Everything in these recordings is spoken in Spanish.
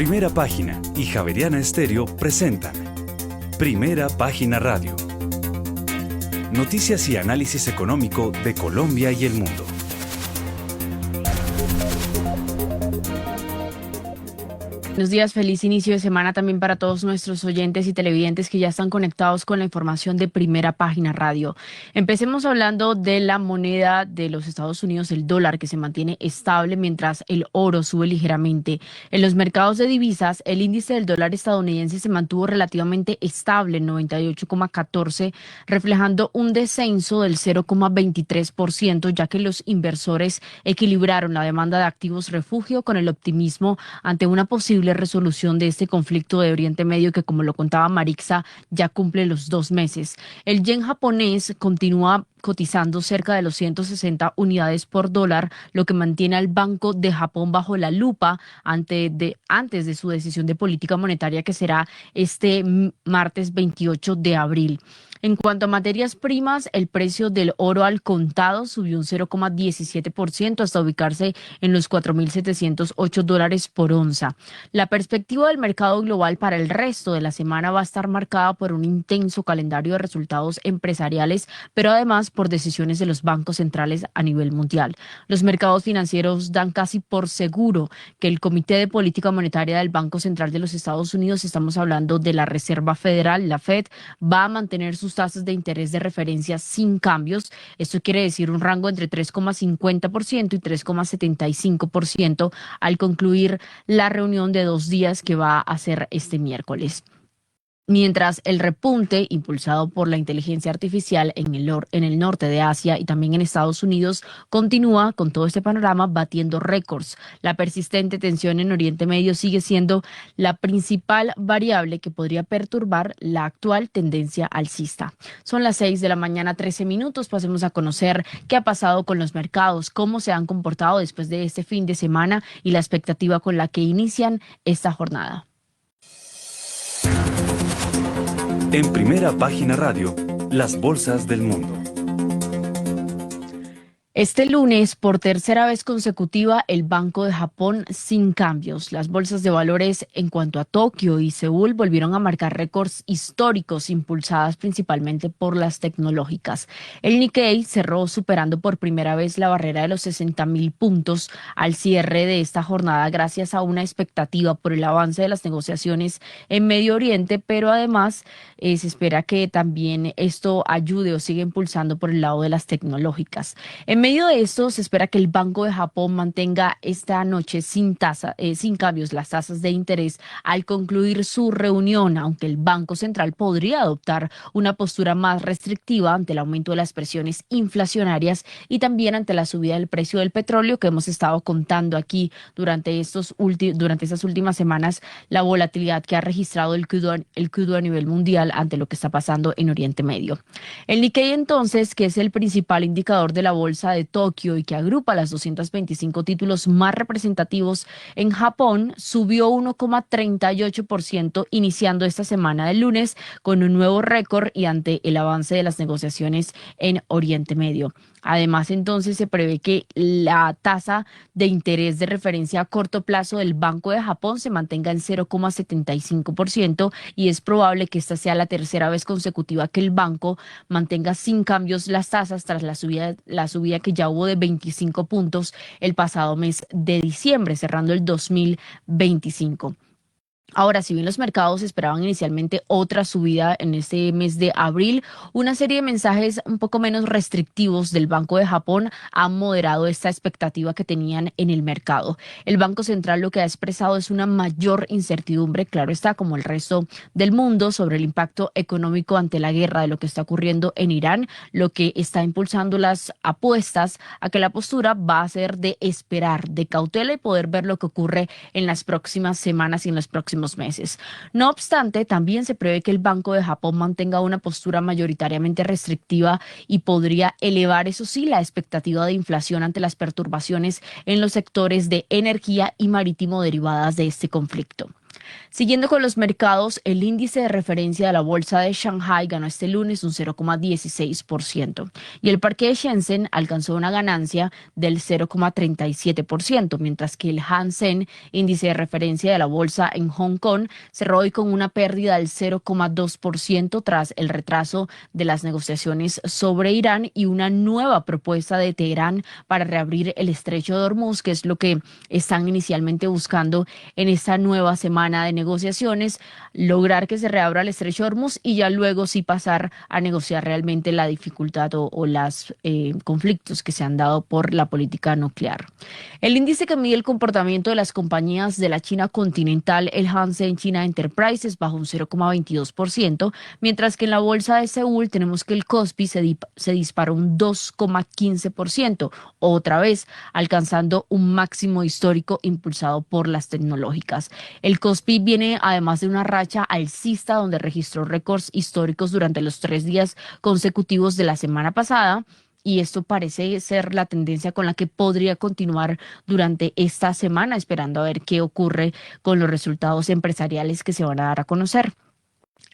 Primera Página y Javeriana Estéreo presentan Primera Página Radio. Noticias y análisis económico de Colombia y el mundo. Buenos días, feliz inicio de semana también para todos nuestros oyentes y televidentes que ya están conectados con la información de Primera Página Radio. Empecemos hablando de la moneda de los Estados Unidos, el dólar, que se mantiene estable mientras el oro sube ligeramente. En los mercados de divisas, el índice del dólar estadounidense se mantuvo relativamente estable en 98,14, reflejando un descenso del 0,23%, ya que los inversores equilibraron la demanda de activos refugio con el optimismo ante una posible resolución de este conflicto de Oriente Medio que, como lo contaba Marixa, ya cumple los 2 meses. El yen japonés continúa cotizando cerca de los 160 unidades por dólar, lo que mantiene al Banco de Japón bajo la lupa antes de su decisión de política monetaria, que será este martes 28 de abril. En cuanto a materias primas, el precio del oro al contado subió un 0,17% hasta ubicarse en los $4,708 por onza. La perspectiva del mercado global para el resto de la semana va a estar marcada por un intenso calendario de resultados empresariales, pero además por decisiones de los bancos centrales a nivel mundial. Los mercados financieros dan casi por seguro que el Comité de Política Monetaria del Banco Central de los Estados Unidos, estamos hablando de la Reserva Federal, la Fed, va a mantener sus tasas de interés de referencia sin cambios. Esto quiere decir un rango entre 3,50% y 3,75% al concluir la reunión de 2 días que va a hacer este miércoles. Mientras el repunte impulsado por la inteligencia artificial en el norte de Asia y también en Estados Unidos continúa con todo este panorama batiendo récords. La persistente tensión en Oriente Medio sigue siendo la principal variable que podría perturbar la actual tendencia alcista. Son las 6 de la mañana, 13 minutos. Pasemos a conocer qué ha pasado con los mercados, cómo se han comportado después de este fin de semana y la expectativa con la que inician esta jornada. En Primera Página Radio, las bolsas del mundo. Este lunes, por tercera vez consecutiva, el Banco de Japón sin cambios. Las bolsas de valores en cuanto a Tokio y Seúl volvieron a marcar récords históricos, impulsadas principalmente por las tecnológicas. El Nikkei cerró superando por primera vez la barrera de los 60.000 puntos al cierre de esta jornada, gracias a una expectativa por el avance de las negociaciones en Medio Oriente, pero además se espera que también esto ayude o siga impulsando por el lado de las tecnológicas. En medio de esto, se espera que el Banco de Japón mantenga esta noche sin cambios las tasas de interés al concluir su reunión, aunque el Banco Central podría adoptar una postura más restrictiva ante el aumento de las presiones inflacionarias y también ante la subida del precio del petróleo que hemos estado contando aquí durante estas últimas semanas, la volatilidad que ha registrado el crudo a nivel mundial ante lo que está pasando en Oriente Medio. El Nikkei, entonces, que es el principal indicador de la bolsa de Tokio y que agrupa las 225 títulos más representativos en Japón, subió 1,38% iniciando esta semana del lunes con un nuevo récord y ante el avance de las negociaciones en Oriente Medio. Además, entonces, se prevé que la tasa de interés de referencia a corto plazo del Banco de Japón se mantenga en 0,75% y es probable que esta sea la tercera vez consecutiva que el banco mantenga sin cambios las tasas tras la subida que ya hubo de 25 puntos el pasado mes de diciembre, cerrando el 2025. Ahora, si bien los mercados esperaban inicialmente otra subida en este mes de abril, una serie de mensajes un poco menos restrictivos del Banco de Japón han moderado esta expectativa que tenían en el mercado. El Banco Central lo que ha expresado es una mayor incertidumbre, claro está, como el resto del mundo, sobre el impacto económico ante la guerra de lo que está ocurriendo en Irán, lo que está impulsando las apuestas a que la postura va a ser de esperar, de cautela y poder ver lo que ocurre en las próximas semanas y en los próximos meses. No obstante, también se prevé que el Banco de Japón mantenga una postura mayoritariamente restrictiva y podría elevar, eso sí, la expectativa de inflación ante las perturbaciones en los sectores de energía y marítimo derivadas de este conflicto. Siguiendo con los mercados, el índice de referencia de la bolsa de Shanghai ganó este lunes un 0,16% y el parque de Shenzhen alcanzó una ganancia del 0,37%, mientras que el Hang Seng, índice de referencia de la bolsa en Hong Kong, cerró hoy con una pérdida del 0,2% tras el retraso de las negociaciones sobre Irán y una nueva propuesta de Teherán para reabrir el estrecho de Hormuz, que es lo que están inicialmente buscando en esta nueva semana de negociaciones, lograr que se reabra el estrecho de Hormuz y ya luego sí pasar a negociar realmente la dificultad o las conflictos que se han dado por la política nuclear. El índice que mide el comportamiento de las compañías de la China continental, el Hang Seng China Enterprises, bajó un 0,22%, mientras que en la bolsa de Seúl tenemos que el Kospi se disparó un 2,15%, otra vez alcanzando un máximo histórico impulsado por las tecnológicas. El Kospi viene además de una racha alcista donde registró récords históricos durante los 3 días consecutivos de la semana pasada. Y esto parece ser la tendencia con la que podría continuar durante esta semana, esperando a ver qué ocurre con los resultados empresariales que se van a dar a conocer.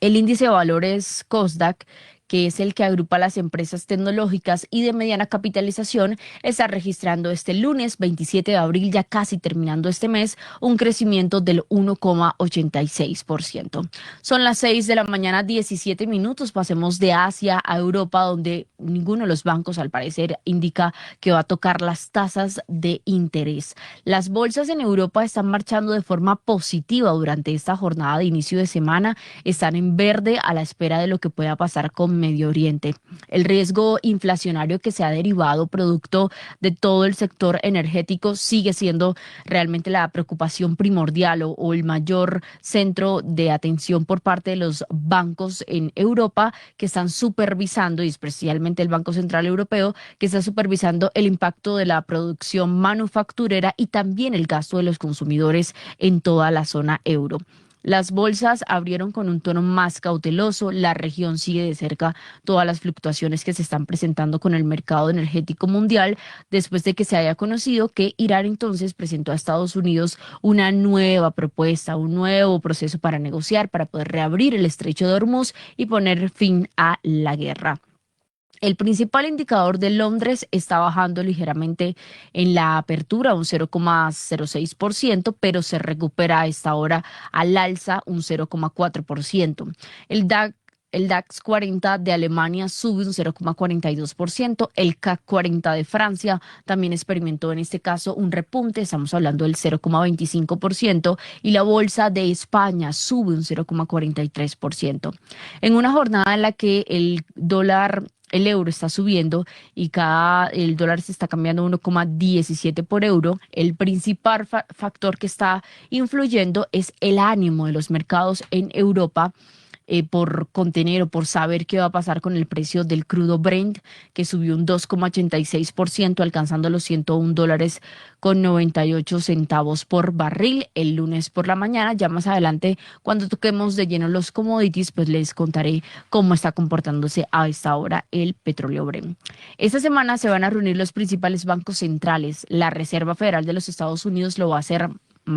El índice de valores Kosdaq, que es el que agrupa las empresas tecnológicas y de mediana capitalización, está registrando este lunes 27 de abril, ya casi terminando este mes, un crecimiento del 1,86%. Son las 6 de la mañana, 17 minutos. Pasemos de Asia a Europa, donde ninguno de los bancos, al parecer, indica que va a tocar las tasas de interés. Las bolsas en Europa están marchando de forma positiva durante esta jornada de inicio de semana. Están en verde a la espera de lo que pueda pasar con Medio Oriente. El riesgo inflacionario que se ha derivado producto de todo el sector energético sigue siendo realmente la preocupación primordial o el mayor centro de atención por parte de los bancos en Europa, que están supervisando, y especialmente el Banco Central Europeo, que está supervisando el impacto de la producción manufacturera y también el gasto de los consumidores en toda la zona euro. Las bolsas abrieron con un tono más cauteloso. La región sigue de cerca todas las fluctuaciones que se están presentando con el mercado energético mundial después de que se haya conocido que Irán entonces presentó a Estados Unidos una nueva propuesta, un nuevo proceso para negociar, para poder reabrir el estrecho de Hormuz y poner fin a la guerra. El principal indicador de Londres está bajando ligeramente en la apertura, un 0,06%, pero se recupera a esta hora al alza un 0,4%. El DAX el DAX 40 de Alemania sube un 0,42%. El CAC 40 de Francia también experimentó en este caso un repunte, estamos hablando del 0,25%. Y la bolsa de España sube un 0,43%. En una jornada en la que el euro está subiendo y el dólar se está cambiando 1,17 por euro, el principal factor que está influyendo es el ánimo de los mercados en Europa por contener o por saber qué va a pasar con el precio del crudo Brent, que subió un 2,86%, alcanzando los $101 con 98 centavos por barril el lunes por la mañana. Ya más adelante, cuando toquemos de lleno los commodities, pues les contaré cómo está comportándose a esta hora el petróleo Brent. Esta semana se van a reunir los principales bancos centrales. La Reserva Federal de los Estados Unidos lo va a hacer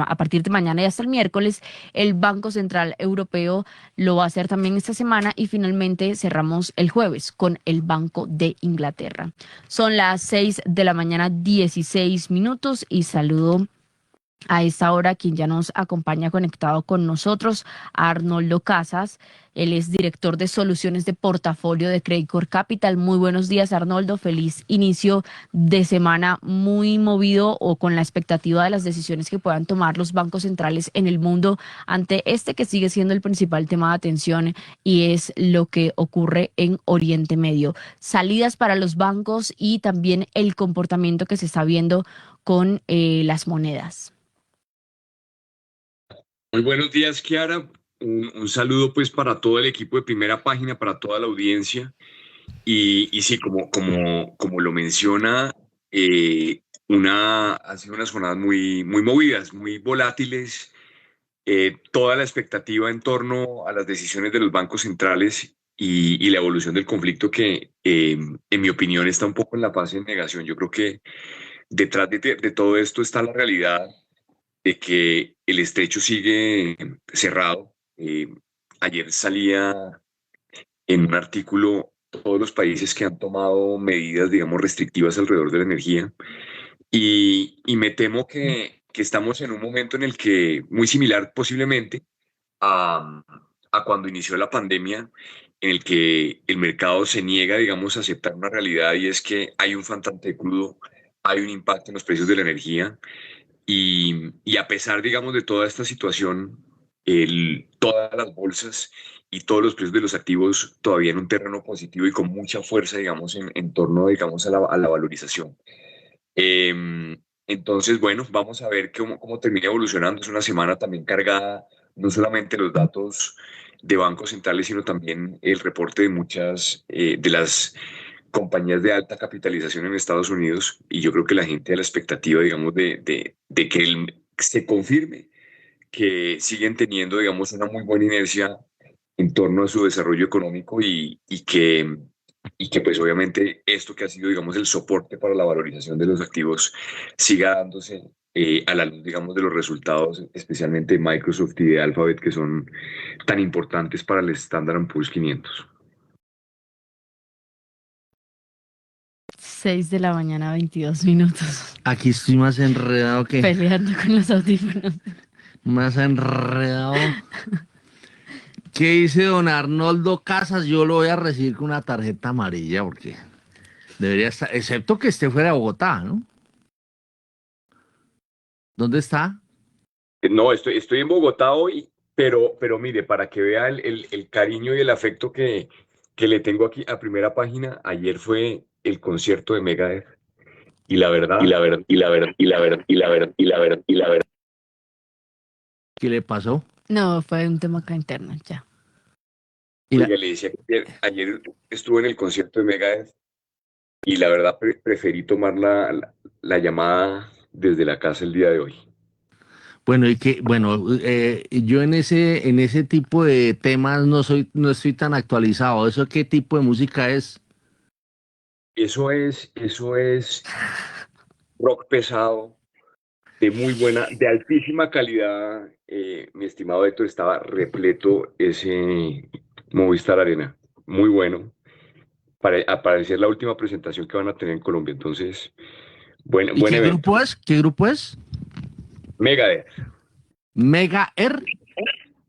a partir de mañana y hasta el miércoles. El Banco Central Europeo lo va a hacer también esta semana y finalmente cerramos el jueves con el Banco de Inglaterra. Son las 6 de la mañana, 16 minutos, y saludo a esta hora quien ya nos acompaña conectado con nosotros, Arnoldo Casas. Él es director de soluciones de portafolio de Credicorp Capital. Muy buenos días, Arnoldo. Feliz inicio de semana, muy movido o con la expectativa de las decisiones que puedan tomar los bancos centrales en el mundo ante este que sigue siendo el principal tema de atención, y es lo que ocurre en Oriente Medio. Salidas para los bancos y también el comportamiento que se está viendo con las monedas. Muy buenos días, Kiara. Un saludo pues para todo el equipo de Primera Página, para toda la audiencia. Y sí, como lo menciona, han sido unas jornadas muy, muy movidas, muy volátiles. Toda la expectativa en torno a las decisiones de los bancos centrales y la evolución del conflicto que, en mi opinión, está un poco en la fase de negación. Yo creo que detrás de todo esto está la realidad de que el estrecho sigue cerrado. Ayer salía en un artículo todos los países que han tomado medidas, digamos, restrictivas alrededor de la energía. Y me temo que estamos en un momento en el que, muy similar posiblemente a, a cuando inició la pandemia, en el que el mercado se niega, digamos, a aceptar una realidad y es que hay un faltante crudo, hay un impacto en los precios de la energía y a pesar, digamos, de toda esta situación, todas las bolsas y todos los precios de los activos todavía en un terreno positivo y con mucha fuerza, digamos, en torno, digamos, a la valorización. Entonces, bueno, vamos a ver cómo termina evolucionando. Es una semana también cargada, no solamente los datos de bancos centrales, sino también el reporte de muchas de las compañías de alta capitalización en Estados Unidos. Y yo creo que la gente a la expectativa, digamos, de que se confirme que siguen teniendo, digamos, una muy buena inercia en torno a su desarrollo económico y que pues obviamente esto que ha sido, digamos, el soporte para la valorización de los activos siga dándose a la luz, digamos, de los resultados, especialmente de Microsoft y de Alphabet, que son tan importantes para el Standard Poor's 500. 6 de la mañana, 22 minutos. Aquí estoy más enredado que... Peleando con los audífonos. Más enredado. ¿Qué dice don Arnoldo Casas? Yo lo voy a recibir con una tarjeta amarilla porque debería estar, excepto que esté fuera de Bogotá, ¿no? ¿Dónde está? No, estoy en Bogotá hoy, pero mire, para que vea el cariño y el afecto que le tengo aquí a primera página, ayer fue el concierto de Megadeth. Y la verdad, ¿Qué le pasó? No, fue un tema acá interno, ya. oiga, le decía que ayer estuve en el concierto de Megadeth y la verdad preferí tomar la llamada desde la casa el día de hoy. Bueno, yo en ese tipo de temas no estoy tan actualizado. ¿Eso qué tipo de música es? Eso es rock pesado, de altísima calidad. Mi estimado Héctor, estaba repleto ese Movistar Arena. Muy bueno. Para parecer la última presentación que van a tener en Colombia. Entonces, buen ¿Y qué evento. grupo es? ¿Qué grupo es? Megadeth. Mega R.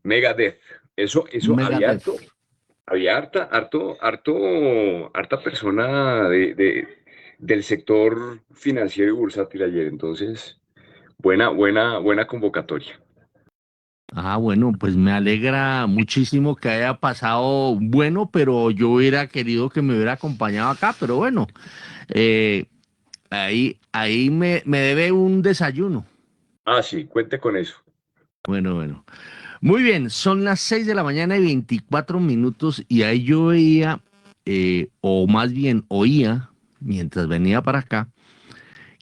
Megadeth. Eso Megadeth. había harta persona del sector financiero y bursátil ayer. Entonces, buena convocatoria. Ah, bueno, pues me alegra muchísimo que haya pasado bueno, pero yo hubiera querido que me hubiera acompañado acá, pero bueno, eh, ahí me debe un desayuno. Ah, sí, cuente con eso. Bueno. Muy bien, son las 6 de la mañana y 24 minutos y ahí yo veía, o más bien oía, mientras venía para acá,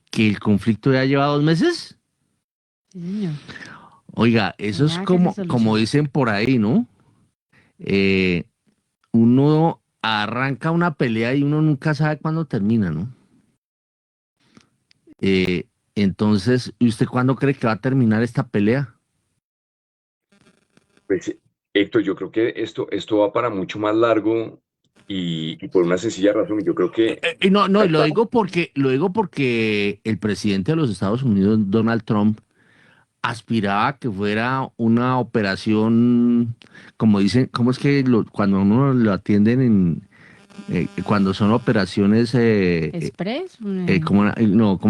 que el conflicto ya lleva 2 meses. Sí, señor. Oiga, eso es Nada que se como solucione. dicen por ahí, ¿no? Eh, Uno arranca una pelea y uno nunca sabe cuándo termina, ¿no? Eh, entonces, ¿y usted cuándo cree que va a terminar esta pelea? Pues, Héctor, yo creo que esto va para mucho más largo y por una sencilla razón. Y yo creo que No, y lo digo porque el presidente de los Estados Unidos, Donald Trump, aspiraba a que fuera una operación, como dicen, ¿cómo es que cuando uno lo atienden cuando son operaciones, Express, ¿cómo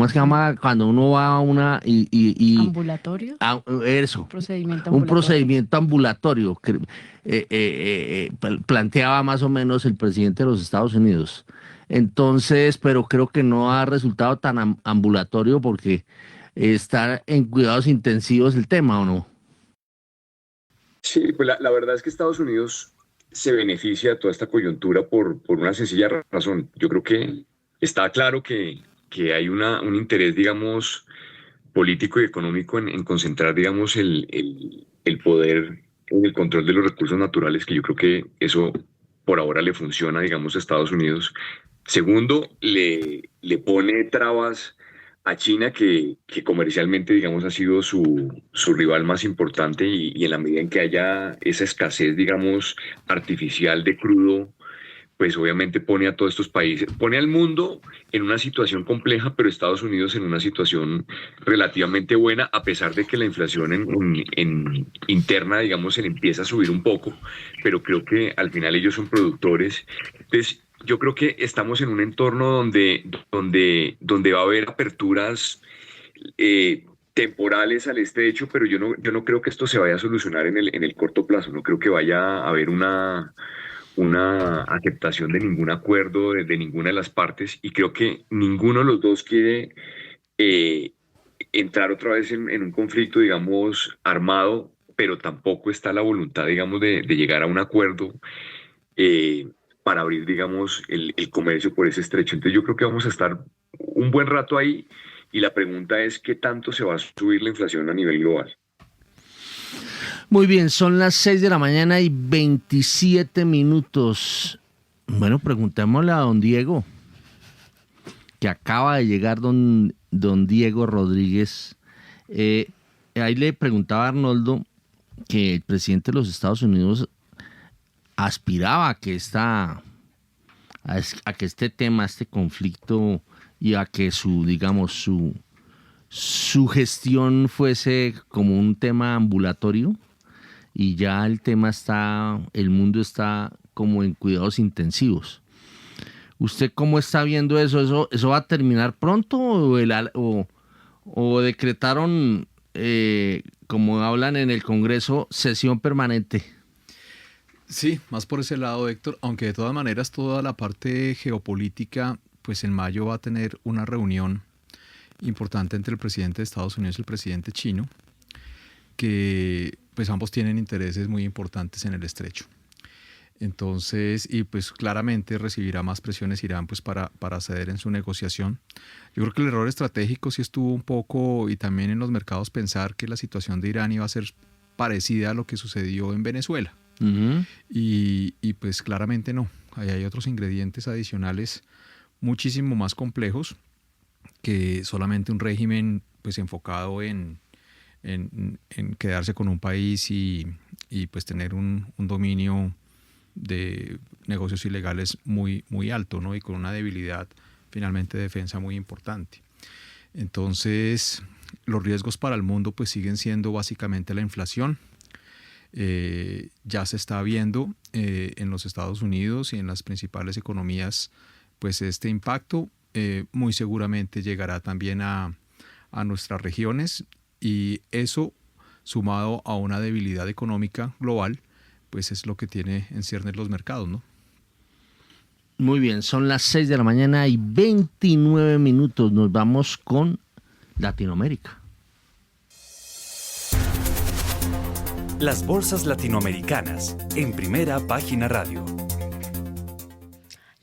es que llama? Cuando uno va a una ambulatorio, eso, procedimiento un ambulatorio. procedimiento ambulatorio que planteaba más o menos el presidente de los Estados Unidos. Entonces, pero creo que no ha resultado tan ambulatorio porque está en cuidados intensivos el tema, ¿o no? sí, pues la verdad es que Estados Unidos se beneficia de toda esta coyuntura por una sencilla razón. Yo creo que está claro que hay un interés, digamos, político y económico en concentrar, digamos, el poder en el control de los recursos naturales, que yo creo que eso por ahora le funciona, digamos, a Estados Unidos. Segundo, le pone trabas a China, que comercialmente, digamos, ha sido su rival más importante y en la medida en que haya esa escasez, digamos, artificial de crudo, pues obviamente pone a todos estos países, pone al mundo en una situación compleja, pero Estados Unidos en una situación relativamente buena, a pesar de que la inflación interna, digamos, se le empieza a subir un poco, pero creo que al final ellos son productores. Entonces, yo creo que estamos en un entorno donde va a haber aperturas temporales al estrecho, pero yo no creo que esto se vaya a solucionar en el corto plazo. No creo que vaya a haber una aceptación de ningún acuerdo de ninguna de las partes, y creo que ninguno de los dos quiere eh, entrar otra vez en un conflicto, digamos, armado, pero tampoco está la voluntad, digamos, de llegar a un acuerdo eh, para abrir, digamos, el comercio por ese estrecho. Entonces yo creo que vamos a estar un buen rato ahí, y la pregunta es qué tanto se va a subir la inflación a nivel global. Muy bien, son las 6 de la mañana y 27 minutos. Bueno, preguntémosle a don Diego, que acaba de llegar don Diego Rodríguez. Ahí le preguntaba a Arnoldo que el presidente de los Estados Unidos aspiraba a que este tema, este conflicto, y a que su gestión fuese como un tema ambulatorio, y ya el mundo está como en cuidados intensivos. ¿Usted cómo está viendo eso? ¿Eso va a terminar pronto o decretaron, como hablan en el Congreso, sesión permanente? Sí, más por ese lado, Héctor, aunque de todas maneras toda la parte geopolítica, pues en mayo va a tener una reunión importante entre el presidente de Estados Unidos y el presidente chino, que pues ambos tienen intereses muy importantes en el estrecho. Entonces, y pues claramente recibirá más presiones Irán pues para ceder en su negociación. Yo creo que el error estratégico sí estuvo un poco, y también en los mercados, pensar que la situación de Irán iba a ser parecida a lo que sucedió en Venezuela. Uh-huh. Y pues claramente no. Ahí hay otros ingredientes adicionales muchísimo más complejos que solamente un régimen pues enfocado en quedarse con un país y pues tener un dominio de negocios ilegales muy, muy alto, ¿no? Y con una debilidad finalmente de defensa muy importante. Entonces, los riesgos para el mundo pues siguen siendo básicamente la inflación. Ya se está viendo en los Estados Unidos y en las principales economías pues este impacto. Muy seguramente llegará también a nuestras regiones, y eso, sumado a una debilidad económica global, pues es lo que tiene en ciernes los mercados, ¿no? Muy bien, son las 6 de la mañana y 29 minutos. Nos vamos con Latinoamérica. Las bolsas latinoamericanas en Primera Página Radio.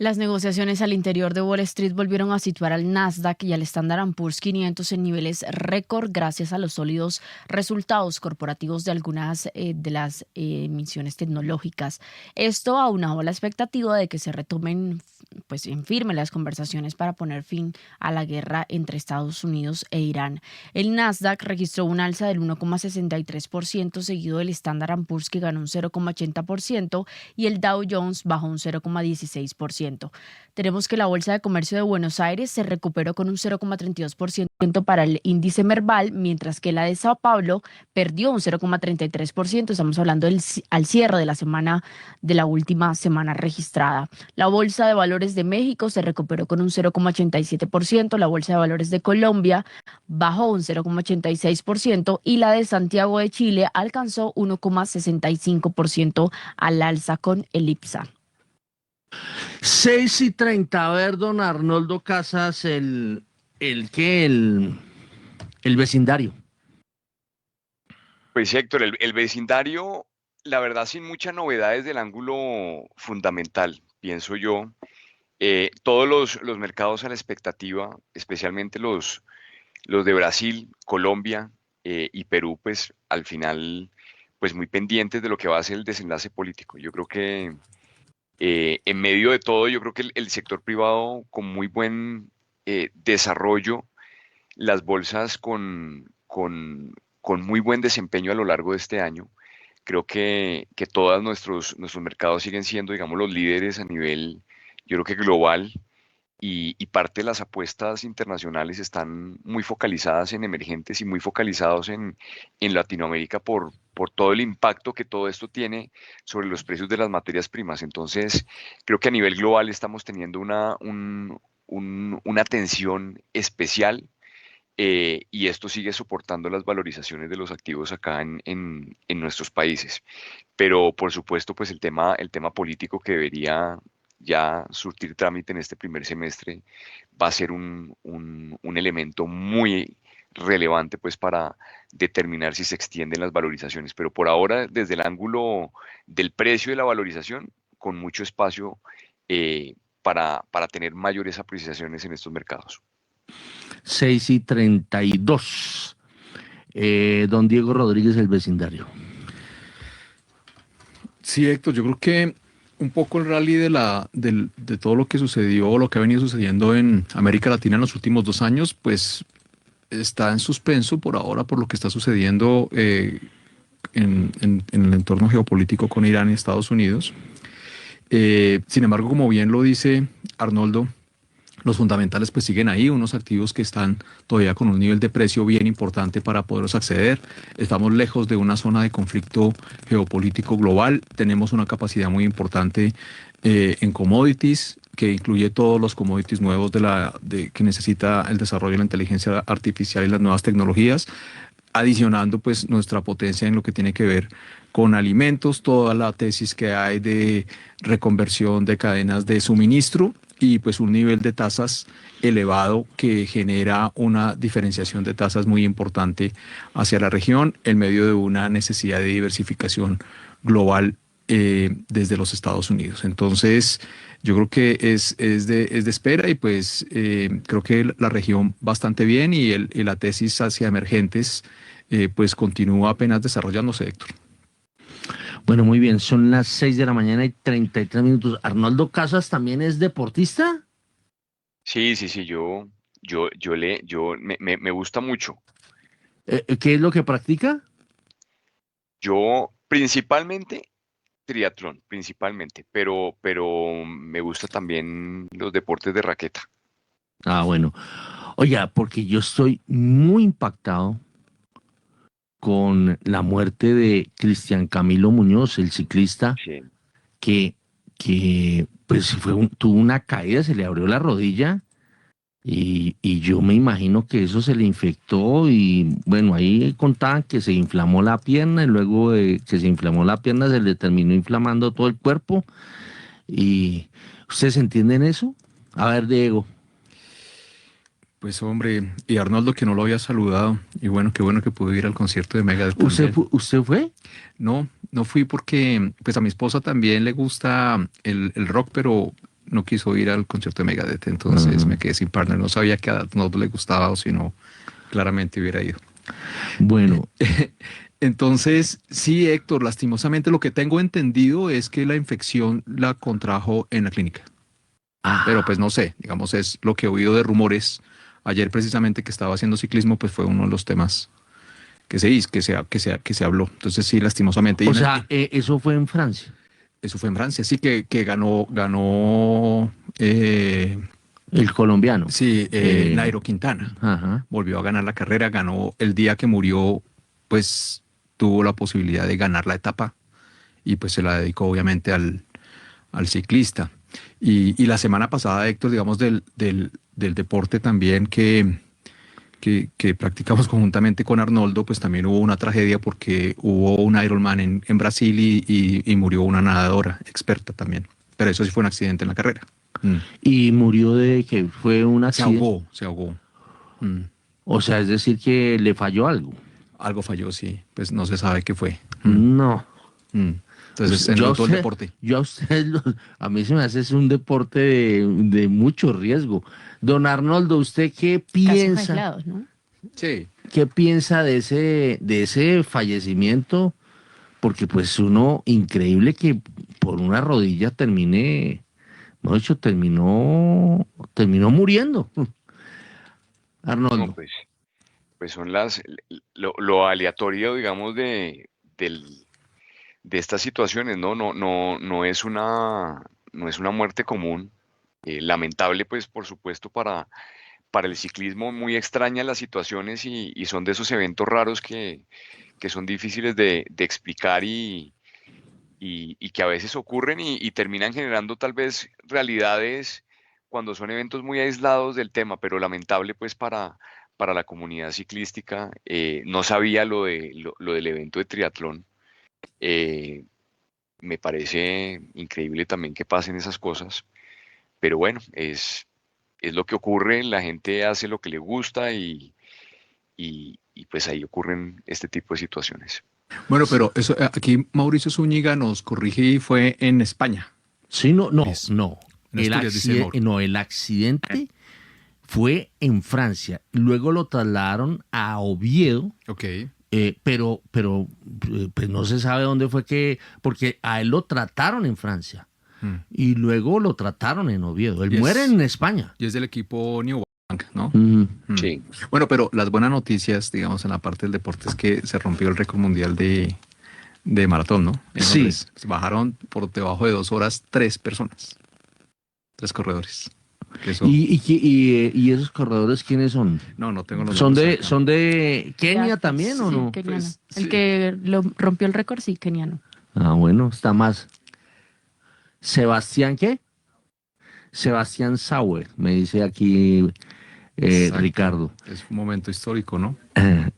Las negociaciones al interior de Wall Street volvieron a situar al Nasdaq y al Standard & Poor's 500 en niveles récord gracias a los sólidos resultados corporativos de algunas de las emisiones tecnológicas. Esto aunado a la expectativa de que se retomen pues en firme las conversaciones para poner fin a la guerra entre Estados Unidos e Irán. El Nasdaq registró un alza del 1,63%, seguido del Standard & Poor's, que ganó un 0,80%, y el Dow Jones bajó un 0,16%. Tenemos que la Bolsa de Comercio de Buenos Aires se recuperó con un 0,32% para el índice Merval, mientras que la de Sao Paulo perdió un 0,33%. Estamos hablando al cierre de la semana, de la última semana registrada. La Bolsa de Valores de México se recuperó con un 0,87%, la Bolsa de Valores de Colombia bajó un 0,86% y la de Santiago de Chile alcanzó 1,65% al alza con el IPSA. 6:30. A ver, don Arnoldo Casas, el vecindario. Pues Héctor, el vecindario, la verdad, sin mucha novedad desde el ángulo fundamental, pienso yo. Todos los mercados a la expectativa, especialmente los de Brasil, Colombia y Perú, pues al final, pues muy pendientes de lo que va a ser el desenlace político. Yo creo que en medio de todo, yo creo que el sector privado con muy buen desarrollo las bolsas con muy buen desempeño a lo largo de este año. Creo que todos nuestros mercados siguen siendo, digamos, los líderes a nivel, yo creo que global, y parte de las apuestas internacionales están muy focalizadas en emergentes y muy focalizados en Latinoamérica por todo el impacto que todo esto tiene sobre los precios de las materias primas. Entonces, creo que a nivel global estamos teniendo una atención especial, y esto sigue soportando las valorizaciones de los activos acá en nuestros países. Pero por supuesto, pues el tema político que debería ya surtir trámite en este primer semestre va a ser un elemento muy relevante pues para determinar si se extienden las valorizaciones. Pero por ahora, desde el ángulo del precio de la valorización, con mucho espacio para tener mayores apreciaciones en estos mercados. 6:32. Don Diego Rodríguez, el vecindario. Sí, Héctor, yo creo que un poco el rally de todo lo que sucedió, lo que ha venido sucediendo en América Latina en los últimos 2 años, pues está en suspenso por ahora por lo que está sucediendo en el entorno geopolítico con Irán y Estados Unidos. Sin embargo, como bien lo dice Arnoldo, los fundamentales pues siguen ahí, unos activos que están todavía con un nivel de precio bien importante para poderlos acceder. Estamos lejos de una zona de conflicto geopolítico global. Tenemos una capacidad muy importante en commodities, que incluye todos los commodities nuevos que necesita el desarrollo de la inteligencia artificial y las nuevas tecnologías, adicionando pues nuestra potencia en lo que tiene que ver con alimentos, toda la tesis que hay de reconversión de cadenas de suministro y pues un nivel de tasas elevado que genera una diferenciación de tasas muy importante hacia la región en medio de una necesidad de diversificación global desde los Estados Unidos. Entonces, yo creo que es de espera y pues creo que la región bastante bien y la tesis hacia emergentes pues continúa apenas desarrollándose, Héctor. Bueno, muy bien, son las 6:33 a.m. ¿Arnoldo Casas también es deportista? Sí, sí, sí, me gusta mucho. ¿Qué es lo que practica? Yo principalmente triatlón, principalmente, pero me gusta también los deportes de raqueta. Ah, bueno. Oiga, porque yo estoy muy impactado con la muerte de Cristian Camilo Muñoz, el ciclista Sí. que pues tuvo una caída, se le abrió la rodilla y yo me imagino que eso se le infectó y bueno, ahí contaban que se inflamó la pierna y luego de que se inflamó la pierna se le terminó inflamando todo el cuerpo. Y ¿ustedes entienden eso? A ver, Diego. Pues hombre, y Arnoldo que no lo había saludado, y bueno, qué bueno que pudo ir al concierto de Megadeth ¿Usted también. usted fue? No fui porque pues a mi esposa también le gusta el rock, pero no quiso ir al concierto de Megadeth, entonces me quedé sin partner. No sabía que a Arnoldo le gustaba o si no, claramente hubiera ido. Bueno, Entonces, sí, Héctor, lastimosamente lo que tengo entendido es que la infección la contrajo en la clínica. Pero pues no sé, digamos, es lo que he oído de rumores. Ayer precisamente que estaba haciendo ciclismo, pues fue uno de los temas que se habló. Entonces sí, lastimosamente. o sea, eso fue en Francia. Eso fue en Francia, sí que ganó El colombiano. sí, Nairo Quintana. Ajá. Volvió a ganar la carrera, ganó el día que murió, pues tuvo la posibilidad de ganar la etapa y pues se la dedicó obviamente al ciclista. Y la semana pasada, Héctor, digamos, del deporte también que practicamos conjuntamente con Arnoldo, pues también hubo una tragedia porque hubo un Ironman en Brasil y murió una nadadora experta también. Pero eso sí fue un accidente en la carrera. Y murió de que fue un Se accidente. se ahogó. O sea, es decir que le falló algo. Algo falló, sí. Pues no se sabe qué fue. No. Entonces, Pues en yo todo el sé- deporte. Yo a ustedes, a mí se me hace es un deporte de mucho riesgo. Don Arnoldo, ¿usted qué Casos piensa? aislados, ¿no? Sí. ¿Qué piensa de ese fallecimiento? Porque pues uno, increíble que por una rodilla termine, no hecho, terminó muriendo. No, Arnoldo. pues pues son lo aleatorio, digamos, de estas situaciones, ¿no? No es una muerte común, lamentable, pues, por supuesto, para el ciclismo, muy extrañas las situaciones y son de esos eventos raros que son difíciles de explicar y que a veces ocurren y terminan generando tal vez realidades cuando son eventos muy aislados del tema, pero lamentable pues para la comunidad ciclística. No sabía lo del evento de triatlón. Eh, Me parece increíble también que pasen esas cosas, pero bueno, es lo que ocurre, la gente hace lo que le gusta y pues ahí ocurren este tipo de situaciones. Bueno, pero eso, aquí Mauricio Zúñiga nos corrige y fue en España. Sí, Es no. en Asturias, dice Mauro. No, el accidente fue en Francia. Luego lo trasladaron a Oviedo, Ok. pero pues no se sabe dónde fue porque a él lo trataron en Francia Mm. y luego lo trataron en Oviedo. Él Y muere es- en España. Y es del equipo New Bank, ¿no? Mm. Mm. Sí. Bueno, pero las buenas noticias, digamos, en la parte del deporte es que se rompió el récord mundial de maratón, ¿no? En Sí. Londres. Bajaron por debajo de 2 horas 3 personas, 3 corredores. Que eso, ¿Y esos corredores quiénes son? no tengo los ¿Son nombres acá. son de Kenia Ya, también o sí, no? keniano. Pues, El sí. que lo rompió el récord, sí, keniano. Ah, bueno, está más. ¿Sebastián qué? Sebastián Sauer, me dice aquí Exacto. Ricardo. Es un momento histórico, ¿no?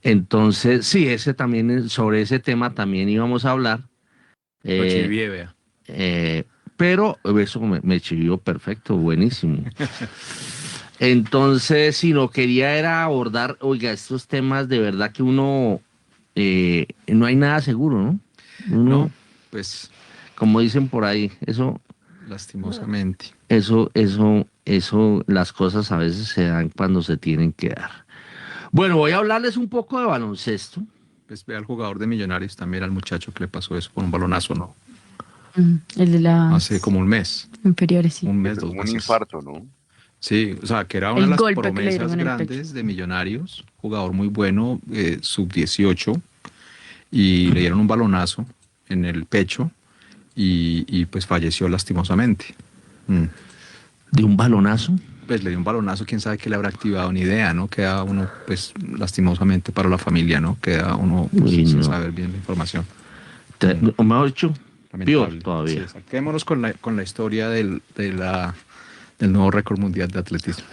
Entonces, sí, ese también, sobre ese tema también íbamos a hablar. Lo Eh, chivié, vea. pero eso me chivió perfecto, buenísimo. Entonces, si no quería era abordar, oiga, estos temas de verdad que uno, no hay nada seguro, ¿no? Uno, No, pues como dicen por ahí, lastimosamente. las cosas a veces se dan cuando se tienen que dar. Bueno, voy a hablarles un poco de baloncesto. Pues ve al jugador de Millonarios también, al muchacho que le pasó eso con un balonazo, ¿no? El de las Hace como un mes, inferiores, sí. un mes, Fue 2 como un meses. infarto, ¿no? Sí, o sea, que era una El de las golpe que le dieron promesas en el grandes de Millonarios, jugador muy bueno, sub-18, y le dieron un balonazo en el pecho y pues falleció lastimosamente. Mm. De un balonazo. Pues le dio un balonazo, quién sabe qué le habrá activado, ni idea, ¿no? Queda uno, pues, lastimosamente para la familia, ¿no? Queda uno pues, Uy, sin no. saber bien la información. O mejor dicho, peor Lamentable. todavía. Sí, saquémonos con la historia del nuevo récord mundial de atletismo.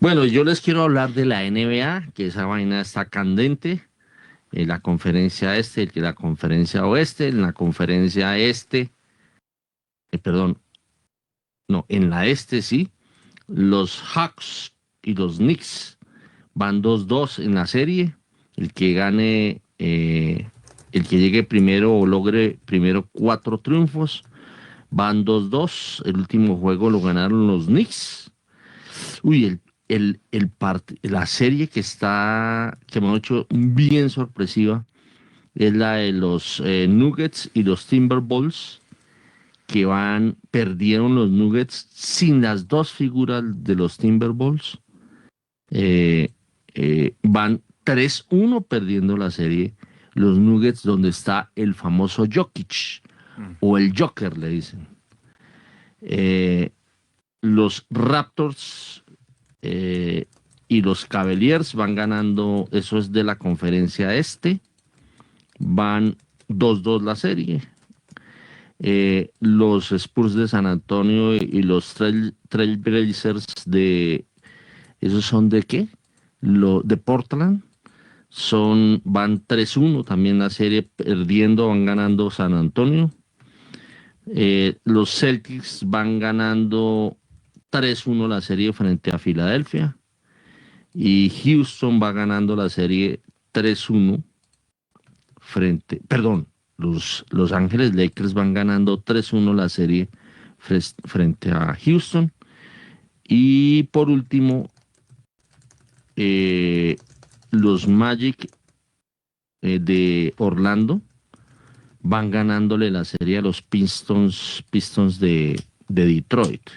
Bueno, yo les quiero hablar de la NBA, que esa vaina está candente. En la conferencia este, la conferencia oeste, en la conferencia este, perdón, no, en la este sí, los Hawks y los Knicks van 2-2 en la serie. El que gane, el que llegue primero o logre primero 4 triunfos, van 2-2. El último juego lo ganaron los Knicks. Uy, la serie que me ha hecho bien sorpresiva es la de los Nuggets y los Timberwolves, que perdieron los Nuggets sin las dos figuras de los Timberwolves. Van 3-1 perdiendo la serie. Los Nuggets, donde está el famoso Jokic, o el Joker, le dicen. Los Raptors y los Cavaliers van ganando, eso es de la conferencia este, van 2-2 la serie. Los Spurs de San Antonio y los Trailblazers ¿esos son de qué? De Portland, van 3-1 también la serie, perdiendo, van ganando San Antonio. Los Celtics van ganando 3-1 la serie frente a Filadelfia. Y Houston va ganando la serie 3-1 los Ángeles Lakers van ganando 3-1 la serie frente a Houston. Y por último, los Magic de Orlando van ganándole la serie a los Pistons de Detroit.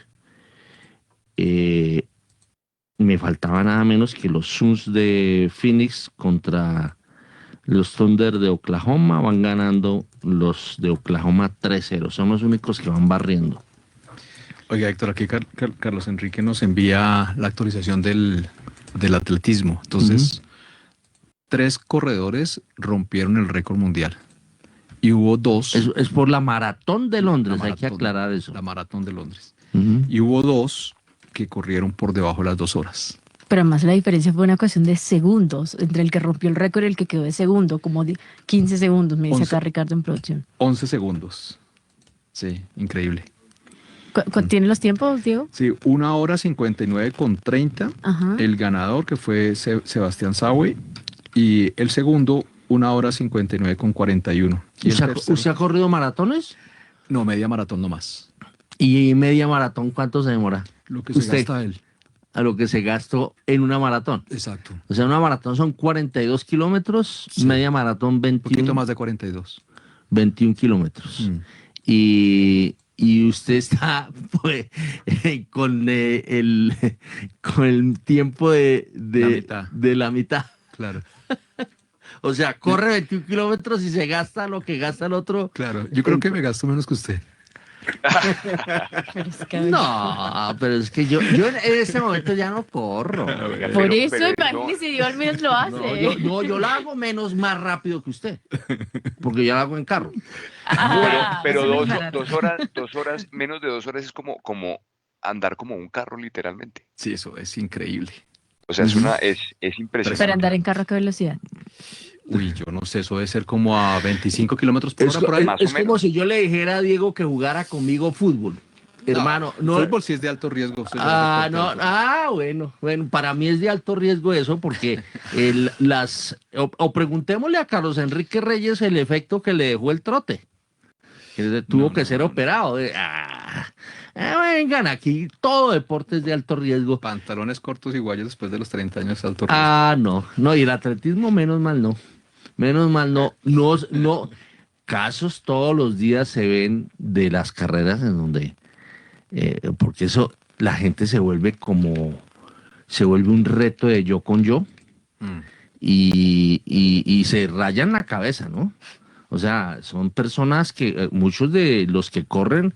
me faltaba nada menos que los Suns de Phoenix contra los Thunder de Oklahoma. Van ganando los de Oklahoma 3-0. Son los únicos que van barriendo. Oiga, Héctor, aquí Carlos Enrique nos envía la actualización del atletismo. Entonces, 3 corredores rompieron el récord mundial. Y hubo 2. Es por la maratón de Londres, hay que maratón, aclarar eso. La maratón de Londres. Ujú. Y hubo 2 que corrieron por debajo de las 2 horas. Pero además la diferencia fue una cuestión de segundos entre el que rompió el récord y el que quedó de segundo, como 15 segundos, me dice 11. acá Ricardo en producción. 11 segundos. Sí, increíble. ¿Tiene los tiempos, Diego? Sí, 1 hora 59:30. Ajá. El ganador, que fue Sebastián Saue. Y el segundo, 1 hora 59:41. Y el tercero, ¿Usted ha corrido maratones? no, media maratón nomás. ¿Y media maratón cuánto se demora? Lo que se Usted. gasta él. A lo que se gastó en una maratón. Exacto. O sea, una maratón son 42 kilómetros, Sí. media maratón Un poquito 21, más de 42. 21 kilómetros. Mm. Y usted está pues, con el tiempo La mitad. de la mitad. Claro, O sea, corre 21 kilómetros y se gasta lo que gasta el otro. claro. Yo creo que me gasto menos que usted. Pero es que- No, pero es que yo en este momento ya no corro. Por eso, pero imagínese, Dios al menos lo hace. Yo la hago más rápido que usted. Porque yo la hago en carro. Ah, pero eso no es dos, barato. 2 horas, menos de 2 horas es como andar como un carro, literalmente. Sí, eso es increíble. O sea, es impresionante. Para andar en carro, ¿a qué velocidad? Uy, yo no sé, eso debe ser como a 25 kilómetros por Es, hora por ahí. Más o es como menos. si yo le dijera a Diego que jugara conmigo fútbol. Hermano, no. Fútbol sí es de alto riesgo. usted sabe, Ah, deporte no, de alto riesgo. bueno, para mí es de alto riesgo eso porque o preguntémosle a Carlos Enrique Reyes el efecto que le dejó el trote, que tuvo que ser operado. Vengan, aquí todo deporte es de alto riesgo. Pantalones cortos y guayos después de los 30 años de alto riesgo. Ah, no, y el atletismo menos mal no, casos todos los días se ven de las carreras en donde porque eso la gente se vuelve un reto de yo con yo Mm. y se rayan la cabeza, ¿no? O sea, son personas que muchos de los que corren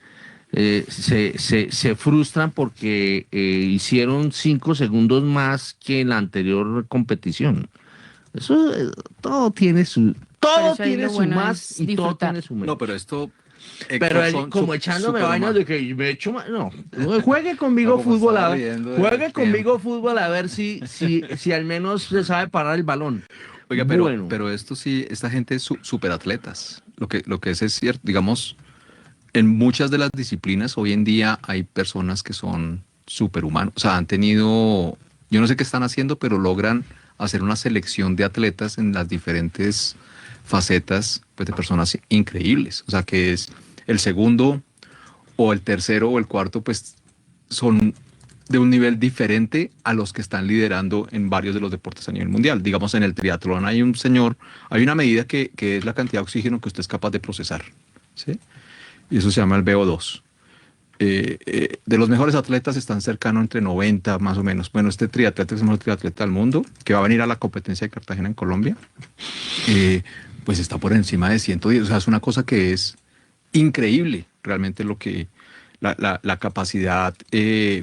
se frustran porque hicieron 5 segundos más que en la anterior competición. Eso todo tiene su eso ahí lo bueno más es y todo disfrutar. tiene su menos. No, pero esto... Pero él, son como echándome superhumanos. vainas de que me echo no, juegue conmigo No, como fútbol estaba a riendo ver, de juegue los conmigo fútbol a ver si al menos se sabe parar el balón. Oiga, Bueno. pero esto sí, esta gente es superatletas. Lo que es cierto, digamos, en muchas de las disciplinas hoy en día hay personas que son superhumanos. O sea, han tenido, yo no sé qué están haciendo, pero logran hacer una selección de atletas en las diferentes facetas, pues, de personas increíbles. O sea, que es el segundo o el tercero o el cuarto, pues son de un nivel diferente a los que están liderando en varios de los deportes a nivel mundial. Digamos, en el triatlón hay una medida que es la cantidad de oxígeno que usted es capaz de procesar, ¿sí? Y eso se llama el VO2. De los mejores atletas están cercanos entre 90 más o menos. Bueno, este triatleta que es el mejor triatleta del mundo, que va a venir a la competencia de Cartagena en Colombia, pues está por encima de 110. O sea, es una cosa que es increíble realmente lo que la capacidad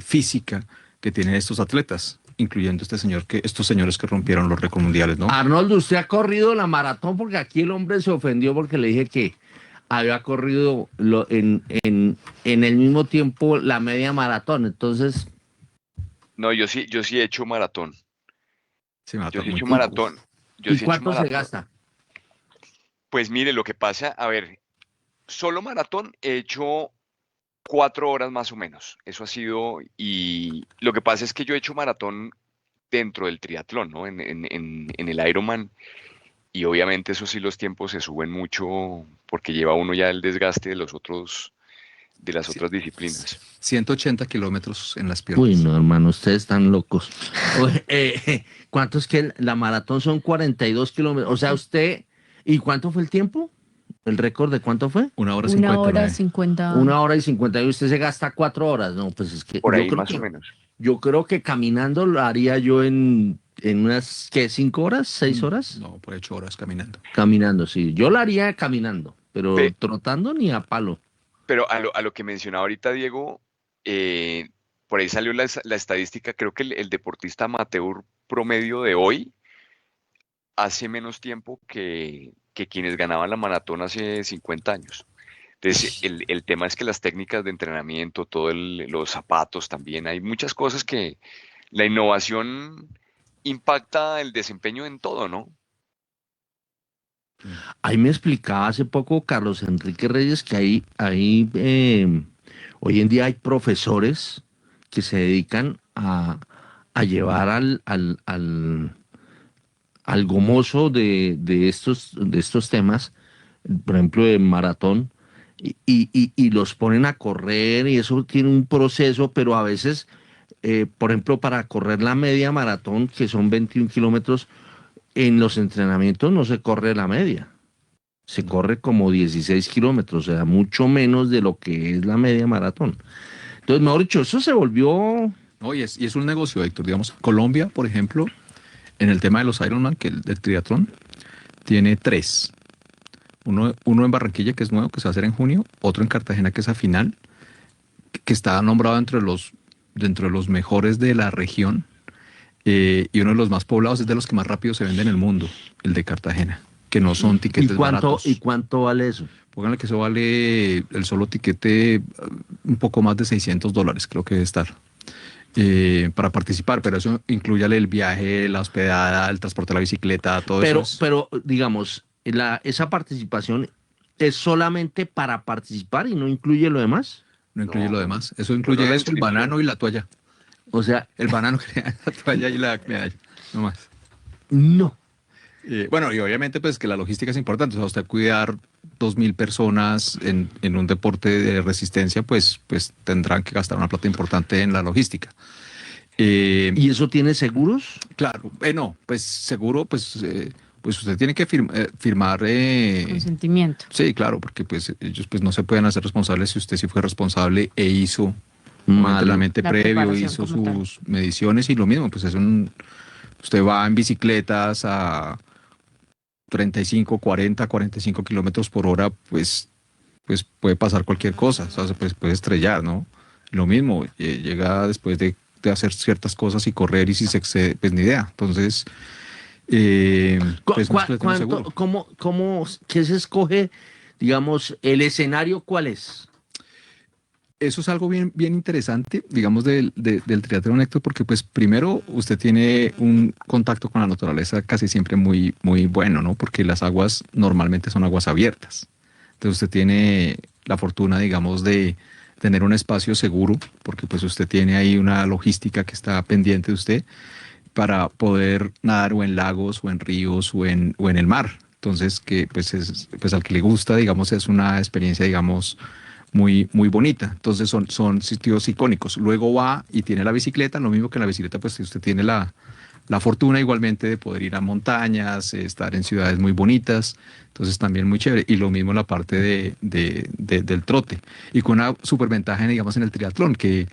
física que tienen estos atletas, incluyendo estos señores que rompieron los récords mundiales, ¿no? Arnoldo, usted ha corrido la maratón porque aquí el hombre se ofendió porque le dije que había corrido en el mismo tiempo la media maratón, entonces... No, yo sí he hecho maratón. Sí, Yo sí he muy hecho pocos. maratón. Yo ¿Y sí he hecho cuánto se maratón. gasta? Pues mire, lo que pasa, a ver, solo maratón he hecho 4 horas más o menos. Eso ha sido, y lo que pasa es que yo he hecho maratón dentro del triatlón, ¿no? En el Ironman. Y obviamente eso sí los tiempos se suben mucho porque lleva uno ya el desgaste de las otras disciplinas. 180 kilómetros en las piernas. Uy, no, hermano, ustedes están locos. ¿Cuánto es que la maratón son 42 kilómetros? O sea, usted... ¿Y cuánto fue el tiempo? ¿El récord de cuánto fue? 1 hora Una hora 59. 50. 1 hora y 50 y usted se gasta 4 horas. No, pues es que Por yo ahí creo más o que menos. yo creo que caminando lo haría yo en unas, ¿qué? ¿5 horas? ¿6 horas? No, por 8 horas caminando. Caminando, sí. Yo lo haría caminando, pero Pe- trotando ni a palo. pero a lo que mencionaba ahorita Diego, eh, por ahí salió la estadística, creo que el deportista amateur promedio de hoy hace menos tiempo que quienes ganaban la maratón hace 50 años. Entonces, el tema es que las técnicas de entrenamiento, los zapatos también, hay muchas cosas que la innovación impacta el desempeño en todo, ¿no? Ahí me explicaba hace poco Carlos Enrique Reyes que hoy en día hay profesores que se dedican a llevar al gomoso de estos temas, por ejemplo, de maratón, y los ponen a correr y eso tiene un proceso, pero a veces, por ejemplo, para correr la media maratón, que son 21 kilómetros, en los entrenamientos no se corre la media, se corre como 16 kilómetros, o sea, mucho menos de lo que es la media maratón. Entonces, mejor dicho, eso se volvió. No, y es un negocio, Héctor. Digamos, Colombia, por ejemplo, en el tema de los Ironman, que el del triatlón, tiene 3. Uno en Barranquilla, que es nuevo, que se va a hacer en junio. Otro en Cartagena, que es a final, que está nombrado dentro de los mejores de la región. Y uno de los más poblados es de los que más rápido se vende en el mundo, el de Cartagena, que no son ¿Y tiquetes cuánto, baratos. y cuánto vale eso? Pónganle que eso vale el solo tiquete un poco más de $600, creo que debe estar, para participar, pero eso incluye el viaje, la hospedada, el transporte de la bicicleta, todo Pero, eso es. pero digamos, esa participación es solamente para participar y no incluye lo demás. No incluye No, lo demás. Eso solo incluye la eso, el inscripción. banano y la toalla. O sea, El banano, la toalla y la medalla, no más. no. Bueno, y obviamente pues que la logística es importante. O sea, usted cuidar 2.000 personas en un deporte de resistencia, pues tendrán que gastar una plata importante en la logística. ¿Y eso tiene seguros? Claro, no, pues seguro, pues usted tiene que firmar. Consentimiento. Sí, claro, porque pues ellos pues no se pueden hacer responsables si usted sí fue responsable e hizo un Mal. entrenamiento La previo, preparación hizo como tal. sus mediciones y lo mismo, pues usted va en bicicletas a 35, 40, 45 kilómetros por hora, pues puede pasar cualquier cosa, o sea, se puede estrellar, ¿no? Lo mismo, llega después de hacer ciertas cosas y correr y si se excede, pues ni idea. Entonces, pues más que le tengo seguro. ¿Qué se escoge? Digamos, el escenario, ¿cuál es? Eso es algo bien, bien interesante, digamos, del triatlón, Héctor, porque pues primero usted tiene un contacto con la naturaleza casi siempre muy, muy bueno, ¿no? Porque las aguas normalmente son aguas abiertas. Entonces usted tiene la fortuna, digamos, de tener un espacio seguro, porque pues usted tiene ahí una logística que está pendiente de usted para poder nadar o en lagos o en ríos o en el mar. Entonces, que pues al que le gusta, digamos, es una experiencia, digamos, muy, muy bonita. Entonces son sitios icónicos. Luego va y tiene la bicicleta, lo mismo que en la bicicleta, pues usted tiene la fortuna igualmente de poder ir a montañas, estar en ciudades muy bonitas, entonces también muy chévere. Y lo mismo la parte del trote. Y con una superventaja, digamos, en el triatlón, que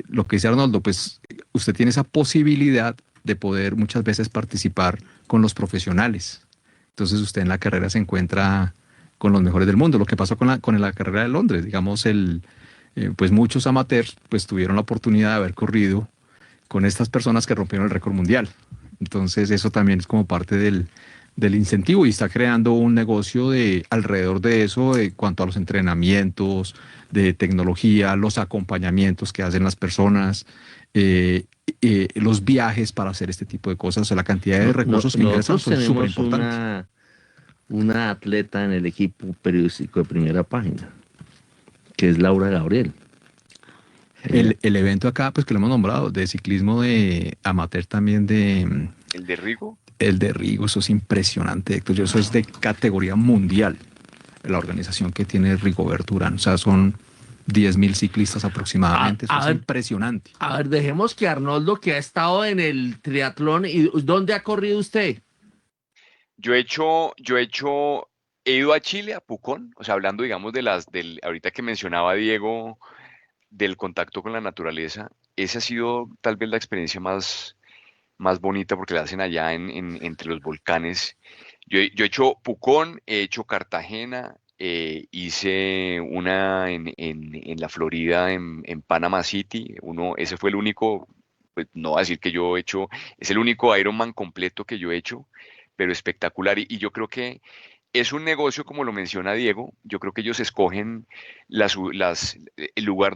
lo que dice Arnoldo, pues usted tiene esa posibilidad de poder muchas veces participar con los profesionales. Entonces usted en la carrera se encuentra con los mejores del mundo. Lo que pasó con la carrera de Londres, digamos, pues muchos amateurs pues tuvieron la oportunidad de haber corrido con estas personas que rompieron el récord mundial. Entonces eso también es como parte del incentivo y está creando un negocio alrededor de eso, de cuanto a los entrenamientos, de tecnología, los acompañamientos que hacen las personas, los viajes para hacer este tipo de cosas, o sea, la cantidad de recursos que ingresan Nosotros son súper tenemos importantes. una atleta en el equipo periodístico de Primera Página, que es Laura Gabriel. El evento acá, pues que lo hemos nombrado, de ciclismo de amateur también El de Rigo, el de Rigo, eso es impresionante, Héctor. Eso es de categoría mundial, la organización que tiene Rigoberto Urán. O sea, son 10.000 ciclistas aproximadamente. Eso es impresionante. A ver, dejemos que Arnoldo, que ha estado en el triatlón, ¿y dónde ha corrido usted? yo he hecho He ido a Chile, a Pucón, o sea, hablando, digamos, ahorita que mencionaba Diego, del contacto con la naturaleza, esa ha sido tal vez la experiencia más bonita porque la hacen allá entre los volcanes. Yo he hecho Pucón, he hecho Cartagena, hice una en la Florida, en Panama City. Ese fue el único, pues no voy a decir que yo he hecho, es el único Ironman completo que yo he hecho, pero espectacular. Y yo creo que es un negocio, como lo menciona Diego. Yo creo que ellos escogen el lugar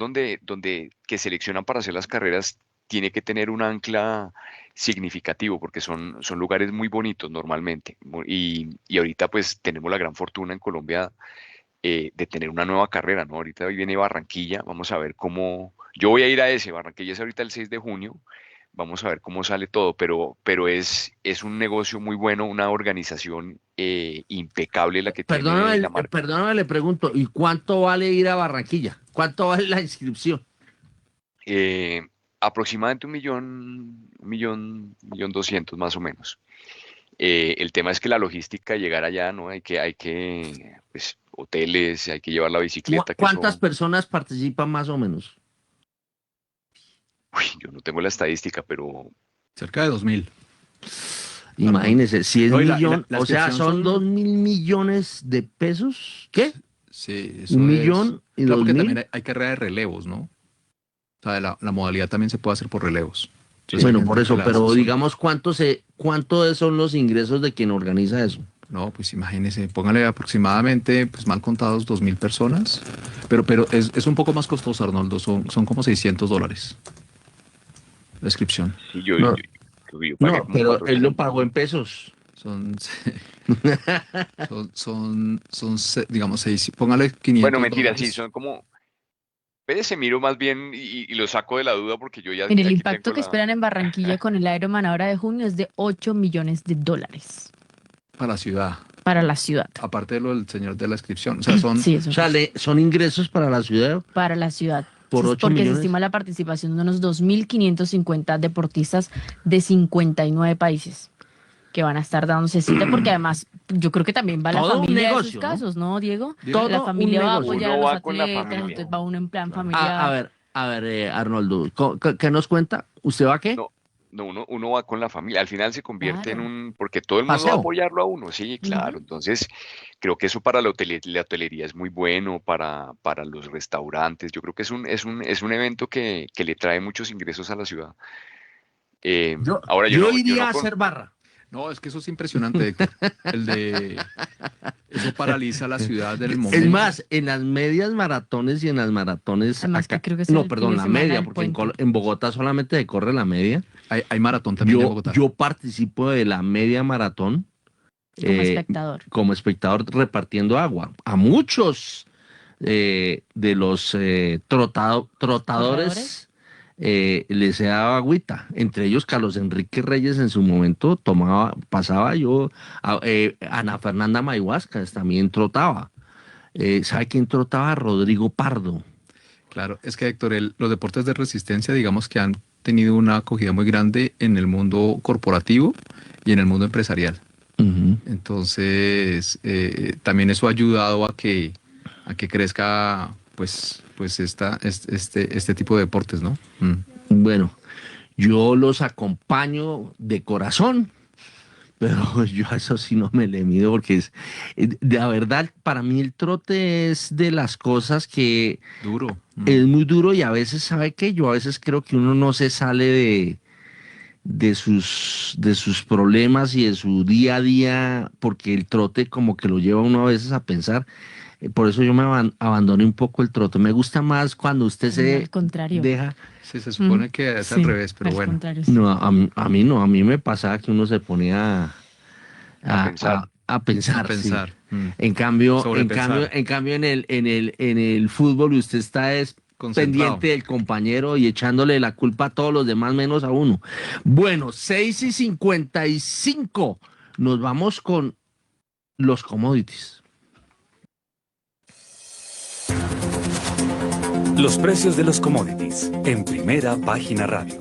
que seleccionan para hacer las carreras tiene que tener un ancla significativo porque son lugares muy bonitos normalmente. Y ahorita pues tenemos la gran fortuna en Colombia de tener una nueva carrera, ¿no? Ahorita hoy viene Barranquilla, vamos a ver cómo. Yo voy a ir a ese, Barranquilla es ahorita el 6 de junio. Vamos a ver cómo sale todo, pero es un negocio muy bueno, una organización impecable la que tiene la marca. Perdóname, le pregunto, ¿y cuánto vale ir a Barranquilla? ¿Cuánto vale la inscripción? Eh, Aproximadamente 1.200.000 más o menos. El tema es que la logística llegar allá, ¿no? Pues, hoteles, hay que llevar la bicicleta. ¿Cuántas personas participan más o menos? Uy, yo no tengo la estadística, pero Cerca de 2.000. Imagínese, si es No, y millón, la o sea, inscripción son 2.000 millones de pesos. ¿Qué? Sí, eso 1.000.000 y Claro, porque 2.000. también hay carrera de relevos, ¿no? O sea, la modalidad también se puede hacer por relevos. Entonces, Bueno, hay por gente eso, que la pero hace digamos, ¿cuánto son los ingresos de quien organiza eso? No, pues imagínese, póngale aproximadamente, pues mal contados, 2.000 personas. Pero es un poco más costoso, Arnoldo. Son como $600 la inscripción. sí, yo No, pagué no, como pero él lo 400. pagó en pesos. Son, digamos, póngale Bueno, $500. mentira, sí, son como. Espérese, miro más bien y lo saco de la duda porque yo ya Mire, el aquí impacto tengo que la. esperan en Barranquilla con el Ironman ahora de junio es de $8 millones Para la ciudad. para la ciudad. Aparte de lo del señor de la inscripción. O sea, son. Sí, eso O sea, son ingresos para la ciudad para la ciudad. por Sí, 8 porque se millones. estima la participación de unos 2.550 deportistas de 59 países que van a estar dándose cita, porque además yo creo que también va la Todo un familia de negocio, esos ¿no? casos, ¿no, Diego? Dime. La Todo un familia va a negocio. apoyar a Uno los va con la atletas, familia. entonces va uno en plan Claro. familiar. A ver, Arnoldo, ¿qué nos cuenta? ¿Usted va a qué? No, no, uno va con la familia. Al final se convierte Claro. porque todo el mundo va a Paseo. apoyarlo a uno, sí, claro. Ujú. Entonces, creo que eso para la hotelería es muy bueno, para los restaurantes. Yo creo que es un evento que le trae muchos ingresos a la ciudad. Eh, Yo, Ahora, yo iría a hacer barra. No, es que eso es impresionante, Héctor. Eso paraliza la ciudad en el Es momento. más, en las medias maratones y en las maratones Además que acá, creo que es no, el fin perdón, de la semana media, del porque puente. En Bogotá solamente se corre la media. Hay maratón también en Bogotá. Yo participo de la media maratón Como espectador. como espectador repartiendo agua a muchos de los trotadores. ¿Corredores? Les he dado agüita, entre ellos Carlos Enrique Reyes en su momento pasaba yo, Ana Fernanda Mayhuascas también trotaba. ¿Sabe quién trotaba? Rodrigo Pardo. Claro, es que Héctor, los deportes de resistencia, digamos que han tenido una acogida muy grande en el mundo corporativo y en el mundo empresarial. Ujú. Entonces, también eso ha ayudado a que crezca, pues este tipo de deportes, ¿no? Bueno, yo los acompaño de corazón, pero yo a eso sí no me le mido porque de la verdad, para mí el trote es de las cosas que Duro. es muy duro y a veces, ¿sabe qué? Yo a veces creo que uno no se sale de sus problemas y de su día a día, porque el trote como que lo lleva uno a veces a pensar. Por eso yo me abandoné un poco el trote. Me gusta más cuando usted No, se al contrario. deja. Sí, se supone que es al Sí, revés, pero al bueno. contrario, sí. No, a mí no, a mí me pasaba que uno se ponía A pensar. a pensar, A pensar. sí. En cambio, Sobrepensar. en el fútbol usted está Concentrado. pendiente del compañero y echándole la culpa a todos los demás menos a uno. Bueno, 6:55. Nos vamos con los commodities. Los precios de los commodities en Primera Página Radio.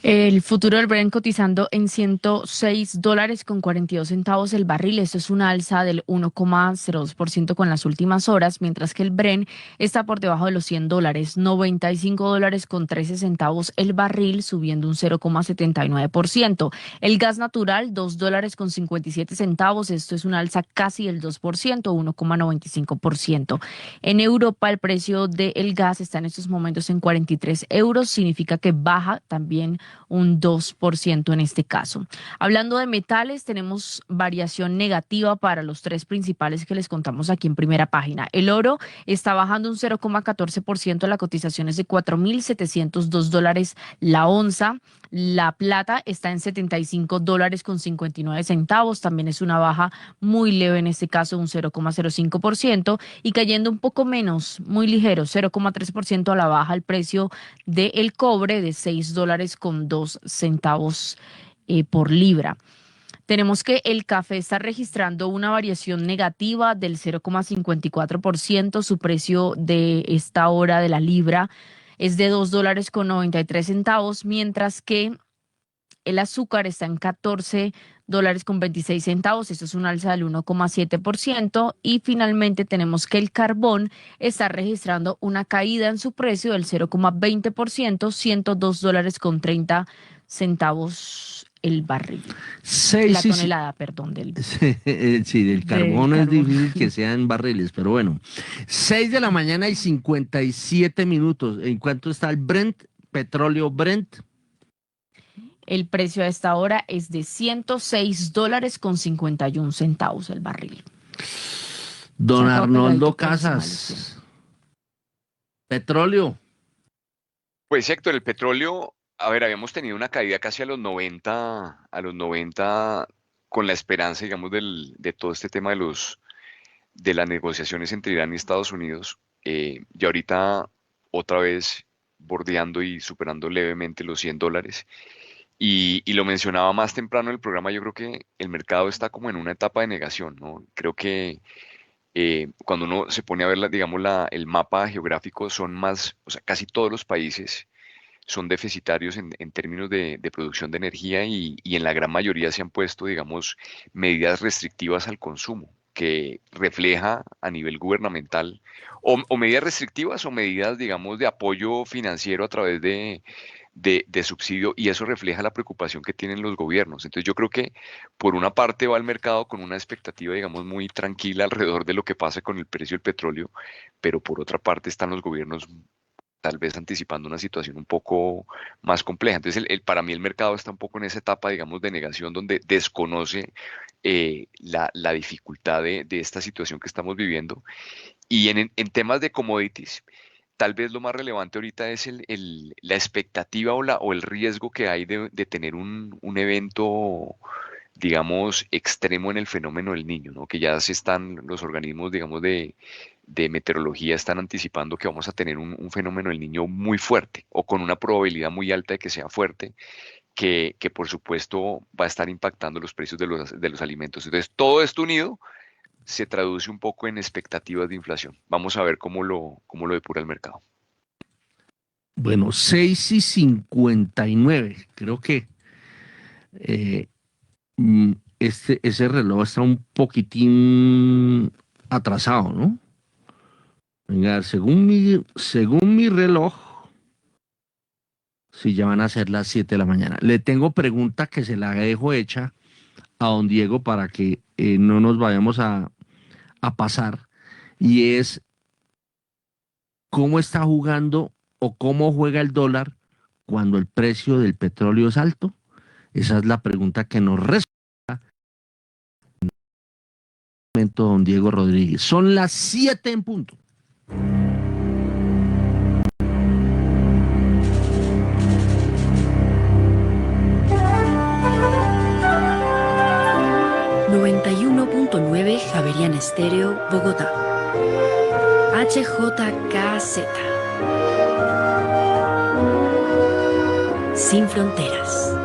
El futuro del Brent cotizando en $106.42 el barril. Esto es una alza del 1,02% con las últimas horas, mientras que el Brent está por debajo de los $100, $95.13 el barril, subiendo un 0,79%. El gas natural, $2.57. Esto es una alza casi del 2%, 1,95%. En Europa, el precio del gas está en estos momentos en 43 euros. Significa que baja también un 2% en este caso. Hablando de metales, tenemos variación negativa para los tres principales que les contamos aquí en primera página. El oro está bajando un 0,14%, la cotización es de $4.702 la onza. La plata está en $75.59, también es una baja muy leve en este caso, un 0,05%, y cayendo un poco menos, muy ligero, 0,3% a la baja el precio del cobre de $6.02 por libra. Tenemos que el café está registrando una variación negativa del 0,54%. Su precio de esta hora de la libra es de $2.93, mientras que el azúcar está en $14.26. Esto es una alza del 1,7%. Y finalmente tenemos que el carbón está registrando una caída en su precio del 0,20%, $102.30 el barril. La tonelada, perdón, sí, del carbón es difícil que sean barriles, pero bueno. 6 de la mañana y 57 minutos. ¿En cuánto está el Brent? Petróleo Brent. El precio a esta hora es de $106.51 el barril. Don Arnoldo Casas, petróleo. Pues Héctor, el petróleo, a ver, habíamos tenido una caída casi a los 90 con la esperanza, digamos, de todo este tema de las negociaciones entre Irán y Estados Unidos. Y ahorita otra vez bordeando y superando levemente los $100. Y lo mencionaba más temprano en el programa, yo creo que el mercado está como en una etapa de negación, ¿no? Creo que cuando uno se pone a ver, digamos, el mapa geográfico, son más, o sea, casi todos los países son deficitarios en términos de producción de energía y en la gran mayoría se han puesto, digamos, medidas restrictivas al consumo, que refleja a nivel gubernamental, o medidas restrictivas o medidas, digamos, de apoyo financiero a través de subsidio, y eso refleja la preocupación que tienen los gobiernos. Entonces yo creo que por una parte va el mercado con una expectativa, digamos, muy tranquila alrededor de lo que pasa con el precio del petróleo, pero por otra parte están los gobiernos tal vez anticipando una situación un poco más compleja. Entonces, para mí el mercado está un poco en esa etapa, digamos, de negación, donde desconoce la dificultad de esta situación que estamos viviendo. Y en temas de commodities, tal vez lo más relevante ahorita es la expectativa o el riesgo que hay de tener un evento, digamos, extremo en el fenómeno del Niño, ¿no? Que ya los organismos, digamos, de meteorología están anticipando que vamos a tener un fenómeno del Niño muy fuerte o con una probabilidad muy alta de que sea fuerte, que por supuesto va a estar impactando los precios de los alimentos. Entonces, todo esto unido se traduce un poco en expectativas de inflación. Vamos a ver cómo lo depura el mercado. Bueno, 6:59. Creo que ese reloj está un poquitín atrasado, ¿no? Venga, según mi reloj, sí, ya van a ser las 7 de la mañana. Le tengo pregunta que se la dejo hecha a don Diego para que no nos vayamos a pasar, y es cómo está jugando o cómo juega el dólar cuando el precio del petróleo es alto. Esa es la pregunta que nos responde en este momento don Diego Rodríguez. Son las 7 en punto. Javeriana Estéreo, Bogotá. HJKZ. Sin fronteras.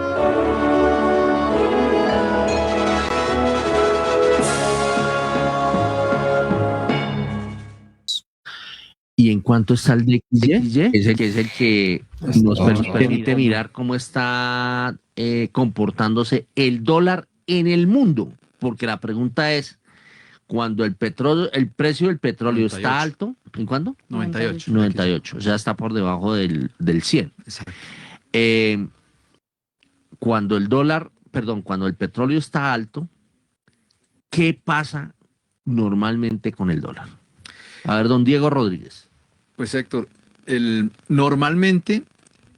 Y en cuánto está el DXY? Es el que nos permite mirar cómo está comportándose el dólar en el mundo. Porque la pregunta es, cuando el precio del petróleo 98. está alto, ¿en cuándo? 98. 98, o sea, está por debajo del 100. Exacto. Cuando cuando el petróleo está alto, ¿qué pasa normalmente con el dólar? A ver, don Diego Rodríguez. Pues Héctor, normalmente,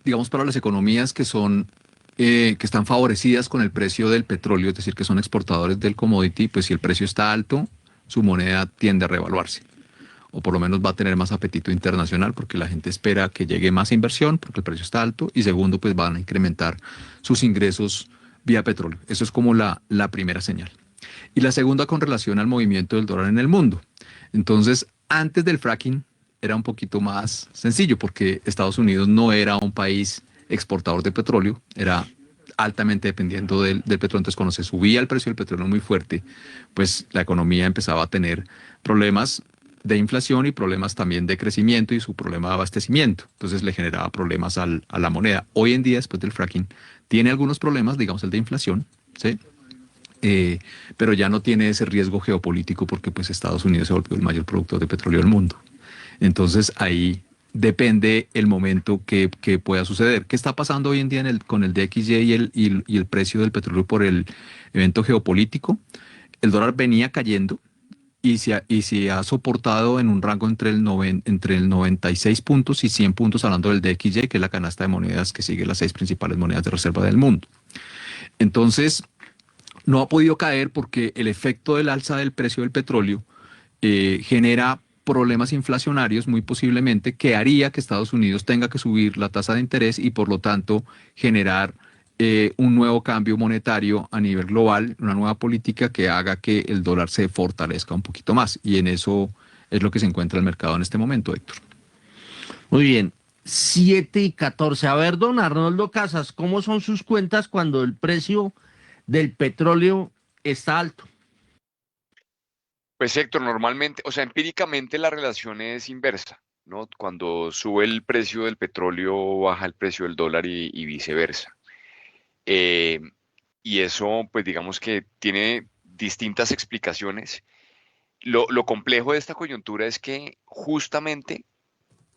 digamos, para las economías que están favorecidas con el precio del petróleo, es decir, que son exportadores del commodity, pues si el precio está alto, su moneda tiende a revaluarse. O por lo menos va a tener más apetito internacional porque la gente espera que llegue más inversión porque el precio está alto. Y segundo, pues van a incrementar sus ingresos vía petróleo. Eso es como la primera señal. Y la segunda con relación al movimiento del dólar en el mundo. Entonces, antes del fracking era un poquito más sencillo porque Estados Unidos no era un país exportador de petróleo, era altamente dependiendo del petróleo. Entonces, cuando se subía el precio del petróleo muy fuerte, pues la economía empezaba a tener problemas de inflación y problemas también de crecimiento y su problema de abastecimiento. Entonces le generaba problemas a la moneda. Hoy en día, después del fracking, tiene algunos problemas, digamos el de inflación, ¿sí? Pero ya no tiene ese riesgo geopolítico porque pues Estados Unidos se volvió el mayor productor de petróleo del mundo. Entonces ahí depende el momento que pueda suceder. ¿Qué está pasando hoy en día con el DXY y el precio del petróleo por el evento geopolítico? El dólar venía cayendo y se ha soportado en un rango entre el 96 puntos y 100 puntos, hablando del DXY, que es la canasta de monedas que sigue las 6 principales monedas de reserva del mundo. Entonces, no ha podido caer porque el efecto del alza del precio del petróleo genera problemas inflacionarios muy posiblemente que haría que Estados Unidos tenga que subir la tasa de interés y por lo tanto generar un nuevo cambio monetario a nivel global, una nueva política que haga que el dólar se fortalezca un poquito más. Y en eso es lo que se encuentra el mercado en este momento, Héctor. Muy bien, 7:14. A ver, don Arnoldo Casas, ¿cómo son sus cuentas cuando el precio del petróleo está alto? Pues Héctor, normalmente, o sea, empíricamente la relación es inversa, ¿no? Cuando sube el precio del petróleo, baja el precio del dólar y viceversa. Eh, y eso, pues digamos que tiene distintas explicaciones. Lo complejo de esta coyuntura es que justamente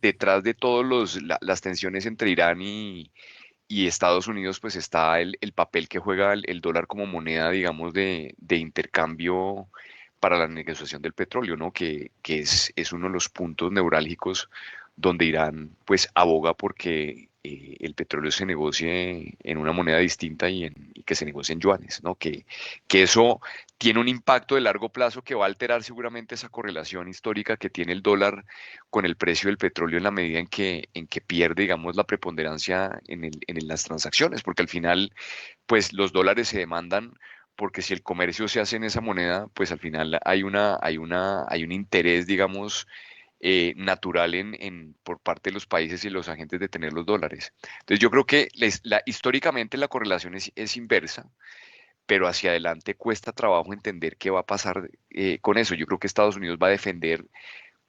detrás de todas las tensiones entre Irán y Estados Unidos, pues está el papel que juega el dólar como moneda, digamos, de intercambio para la negociación del petróleo, ¿no? Que es uno de los puntos neurálgicos donde Irán, pues, aboga porque el petróleo se negocie en una moneda distinta y que se negocie en yuanes, ¿no? Que eso tiene un impacto de largo plazo que va a alterar seguramente esa correlación histórica que tiene el dólar con el precio del petróleo en la medida en que pierde, digamos, la preponderancia en las transacciones, porque al final, pues los dólares se demandan porque si el comercio se hace en esa moneda, pues al final hay un interés, digamos, natural por parte de los países y los agentes de tener los dólares. Entonces yo creo que históricamente la correlación es inversa, pero hacia adelante cuesta trabajo entender qué va a pasar con eso. Yo creo que Estados Unidos va a defender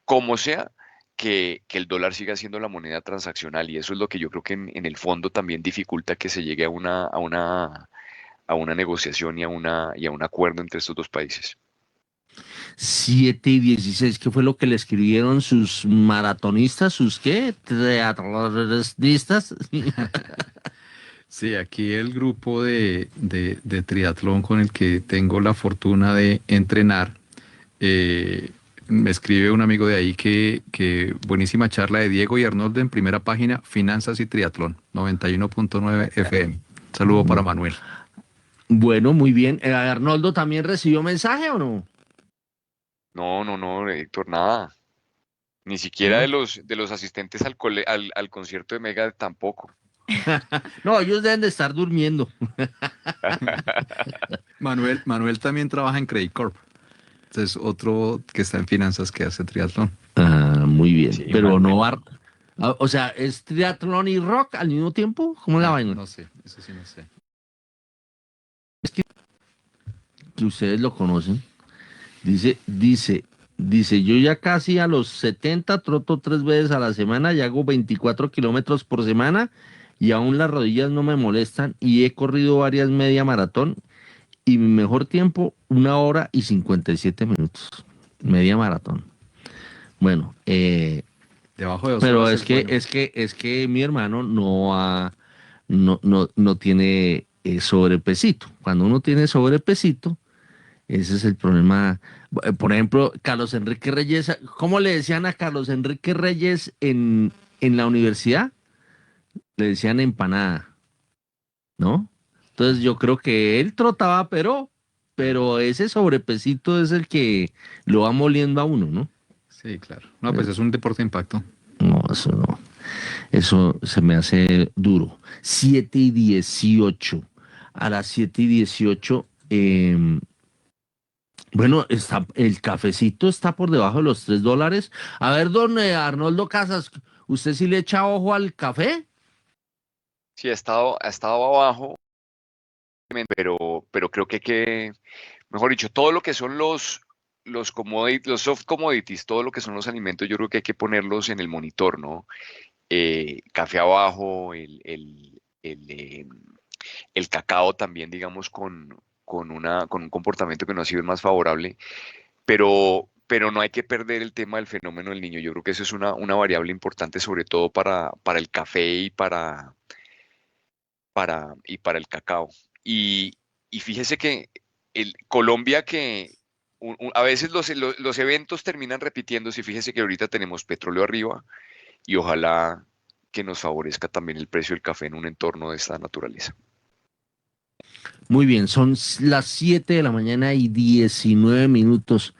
como sea que el dólar siga siendo la moneda transaccional y eso es lo que yo creo que en el fondo también dificulta que se llegue a una negociación y a un acuerdo entre estos dos países. 7:16, ¿qué fue lo que le escribieron sus maratonistas, sus qué? Triatlonistas. Sí, aquí el grupo de triatlón con el que tengo la fortuna de entrenar, me escribe un amigo de ahí que buenísima charla de Diego y Arnoldo en primera página, Finanzas y Triatlón, 91.9 FM. Saludo para Manuel. Bueno, muy bien. ¿Arnoldo también recibió mensaje o no? No, Héctor, nada. Ni siquiera ¿No? de los asistentes al concierto de Mega tampoco. No, ellos deben de estar durmiendo. Manuel también trabaja en Credit Corp. Entonces, otro que está en finanzas que hace triatlón. Ah, muy bien. Sí, Pero Manuel. no va. O sea, ¿es triatlón y rock al mismo tiempo? ¿Cómo la vaina? No sé, eso sí no sé. Que ustedes lo conocen. Dice Dice, yo ya casi a los 70 troto 3 veces a la semana y hago 24 kilómetros por semana y aún las rodillas no me molestan y he corrido varias media maratón y mi mejor tiempo, 1 hora y 57 minutos. Media maratón. Bueno, Debajo de 2 pero horas es es que, bueno. es que mi hermano no tiene sobrepesito. Cuando uno tiene sobrepesito, ese es el problema. Por ejemplo, Carlos Enrique Reyes, ¿cómo le decían a Carlos Enrique Reyes en la universidad? Le decían empanada, ¿no? Entonces yo creo que él trotaba, pero ese sobrepesito es el que lo va moliendo a uno, ¿no? Sí, claro. No, pues es un deporte de impacto. No, eso no. Eso se me hace duro. 7:18. A las 7:18, bueno, el cafecito está por debajo de los $3. A ver, don Arnoldo Casas, ¿usted sí le echa ojo al café? Sí, ha estado abajo, pero creo que, mejor dicho, todo lo que son los commodities, los soft commodities, todo lo que son los alimentos, yo creo que hay que ponerlos en el monitor, ¿no? Café abajo, el cacao también, digamos, con un comportamiento que no ha sido el más favorable, pero no hay que perder el tema del fenómeno del niño. Yo creo que eso es una variable importante, sobre todo para el café y para el cacao. Y fíjese que Colombia que a veces los eventos terminan repitiéndose. Fíjese que ahorita tenemos petróleo arriba y ojalá que nos favorezca también el precio del café en un entorno de esta naturaleza. Muy bien, son las 7 de la mañana y 19 minutos.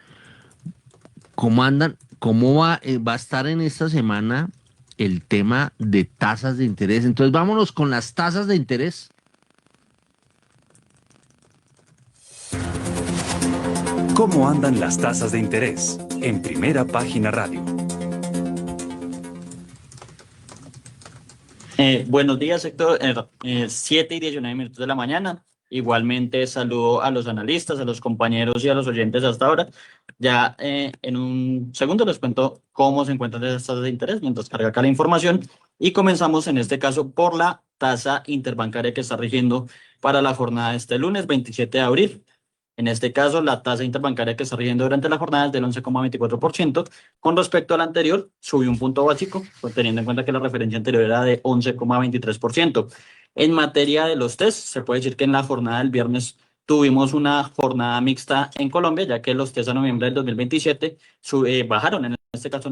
¿Cómo andan? ¿Cómo va a estar en esta semana el tema de tasas de interés? Entonces vámonos con las tasas de interés. ¿Cómo andan las tasas de interés? En Primera Página Radio. Buenos días, Héctor. 7:19 de la mañana. Igualmente saludo a los analistas, a los compañeros y a los oyentes hasta ahora. Ya en un segundo les cuento cómo se encuentran esas tasas de interés mientras carga acá la información. Y comenzamos en este caso por la tasa interbancaria que está rigiendo para la jornada de este lunes 27 de abril. En este caso, la tasa interbancaria que está rigiendo durante la jornada es del 11,24%. Con respecto al anterior, subió un punto básico, pues, teniendo en cuenta que la referencia anterior era de 11,23%. En materia de los test, se puede decir que en la jornada del viernes tuvimos una jornada mixta en Colombia, ya que los test a noviembre del 2027 bajaron, en este caso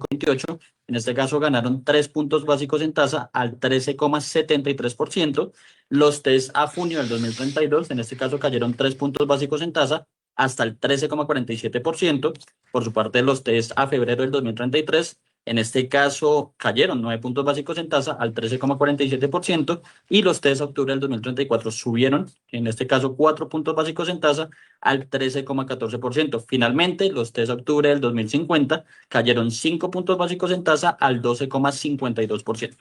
28, en este caso ganaron 3 puntos básicos en tasa al 13,73%. Los test a junio del 2032, en este caso cayeron 3 puntos básicos en tasa hasta el 13,47%. Por su parte, los test a febrero del 2033, en este caso cayeron 9 puntos básicos en tasa al 13,47%. Y los test a octubre del 2034 subieron, en este caso 4 puntos básicos en tasa al 13,14%. Finalmente, los test a octubre del 2050 cayeron 5 puntos básicos en tasa al 12,52%.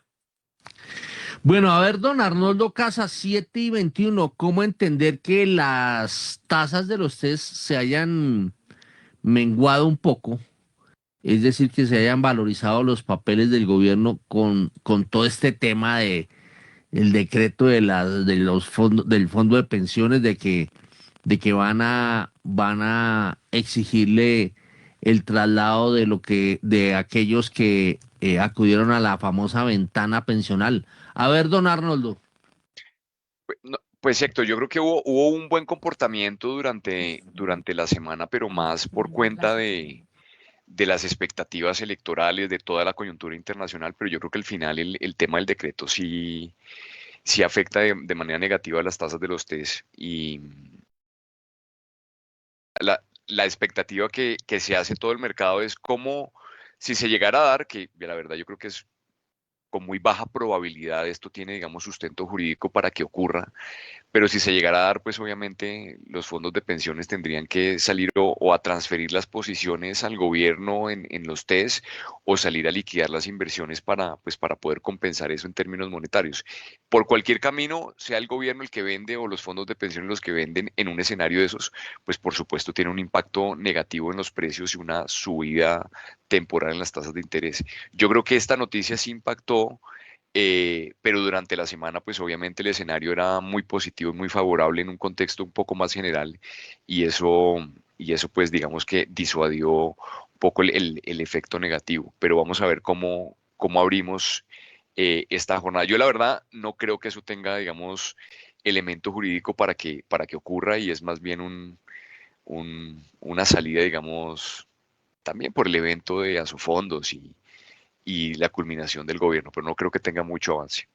Bueno, a ver, don Arnoldo Casas, 7:21, ¿cómo entender que las tasas de los test se hayan menguado un poco? Es decir, que se hayan valorizado los papeles del gobierno con todo este tema de el decreto de los fondos, del fondo de pensiones, de que van a exigirle el traslado de aquellos que acudieron a la famosa ventana pensional. A ver, don Arnoldo. Pues Héctor, yo creo que hubo un buen comportamiento durante la semana, pero más por cuenta de las expectativas electorales, de toda la coyuntura internacional, pero yo creo que al final el tema del decreto sí afecta de manera negativa a las tasas de los test. Y la expectativa que se hace todo el mercado es cómo, si se llegara a dar, que la verdad yo creo que es con muy baja probabilidad, esto tiene, digamos, sustento jurídico para que ocurra, pero si se llegara a dar, pues obviamente los fondos de pensiones tendrían que salir o a transferir las posiciones al gobierno en los TES o salir a liquidar las inversiones pues para poder compensar eso en términos monetarios. Por cualquier camino, sea el gobierno el que vende o los fondos de pensiones los que venden en un escenario de esos, pues por supuesto tiene un impacto negativo en los precios y una subida temporal en las tasas de interés. Yo creo que esta noticia sí impactó, pero durante la semana, pues obviamente el escenario era muy positivo y muy favorable en un contexto un poco más general y eso pues digamos que disuadió un poco el efecto negativo, pero vamos a ver cómo abrimos esta jornada. Yo la verdad no creo que eso tenga, digamos, elemento jurídico para que ocurra y es más bien una salida, digamos, también por el evento de Asofondos y la culminación del gobierno, pero no creo que tenga mucho avance.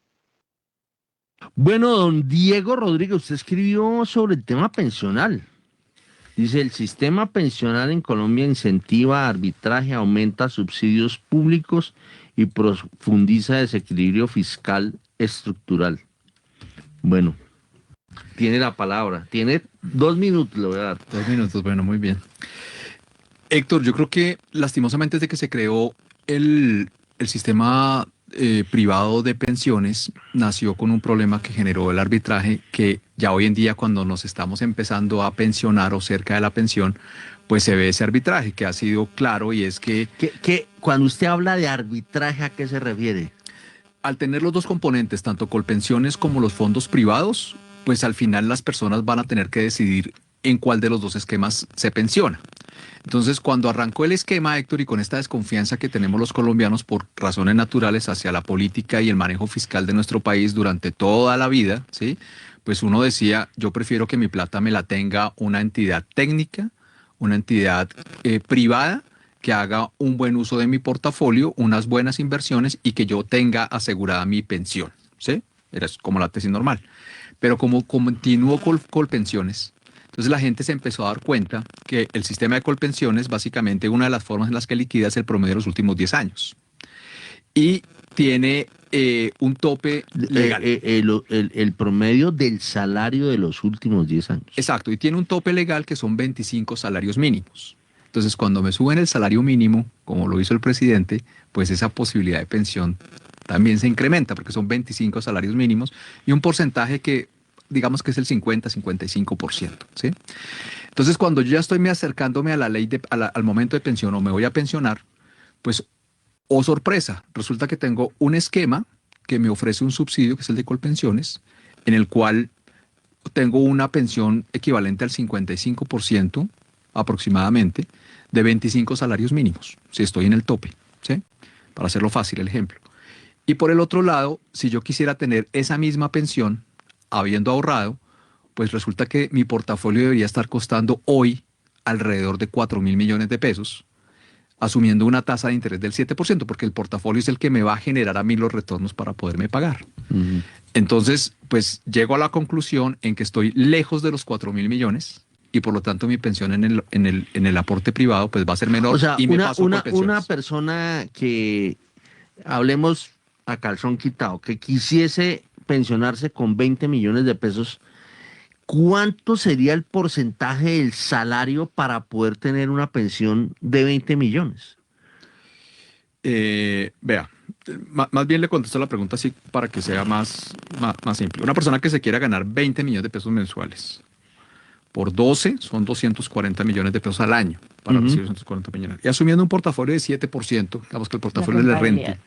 Bueno, don Diego Rodríguez, usted escribió sobre el tema pensional. Dice, el sistema pensional en Colombia incentiva arbitraje, aumenta subsidios públicos y profundiza desequilibrio fiscal estructural. Bueno, tiene la palabra. Tiene 2 minutos, le voy a dar. 2 minutos, bueno, muy bien. Héctor, yo creo que lastimosamente desde que se creó el sistema privado de pensiones nació con un problema que generó el arbitraje, que ya hoy en día cuando nos estamos empezando a pensionar o cerca de la pensión, pues se ve ese arbitraje que ha sido claro y es que Cuando usted habla de arbitraje, ¿a qué se refiere? al tener los dos componentes, tanto Colpensiones como los fondos privados, pues al final las personas van a tener que decidir en cuál de los dos esquemas se pensiona. Entonces, cuando arrancó el esquema, Héctor, y con esta desconfianza que tenemos los colombianos por razones naturales hacia la política y el manejo fiscal de nuestro país durante toda la vida, ¿sí? Pues uno decía, yo prefiero que mi plata me la tenga una entidad técnica, una entidad privada, que haga un buen uso de mi portafolio, unas buenas inversiones y que yo tenga asegurada mi pensión, ¿sí? Era como la tesis normal. Pero como continuó Colpensiones, entonces la gente se empezó a dar cuenta que el sistema de Colpensiones, básicamente una de las formas en las que liquida es el promedio de los últimos 10 años. Y tiene un tope legal. El promedio del salario de los últimos 10 años. Exacto, y tiene un tope legal que son 25 salarios mínimos. Entonces, cuando me suben el salario mínimo, como lo hizo el presidente, pues esa posibilidad de pensión también se incrementa, porque son 25 salarios mínimos y un porcentaje que, digamos que es el 50-55%, ¿sí? Entonces, cuando yo ya estoy acercándome a la ley, al momento de pensión o me voy a pensionar, pues, oh sorpresa, resulta que tengo un esquema que me ofrece un subsidio, que es el de Colpensiones, en el cual tengo una pensión equivalente al 55% aproximadamente de 25 salarios mínimos, si estoy en el tope, ¿sí? Para hacerlo fácil el ejemplo. Y por el otro lado, si yo quisiera tener esa misma pensión, habiendo ahorrado, pues resulta que mi portafolio debería estar costando hoy alrededor de 4.000 millones de pesos, asumiendo una tasa de interés del 7%, porque el portafolio es el que me va a generar a mí los retornos para poderme pagar. Uh-huh. Entonces, pues llego a la conclusión en que estoy lejos de los 4.000 millones y por lo tanto mi pensión en el aporte privado pues va a ser menor. O sea, y una persona que, hablemos a calzón quitado, que quisiese pensionarse con 20 millones de pesos, ¿cuánto sería el porcentaje del salario para poder tener una pensión de 20 millones? Vea, más bien le contesto la pregunta así para que sea más simple. Una persona que se quiera ganar 20 millones de pesos mensuales, por 12 son 240 millones de pesos al año para recibir 240 millones. Y asumiendo un portafolio de 7%, digamos que el portafolio le rente,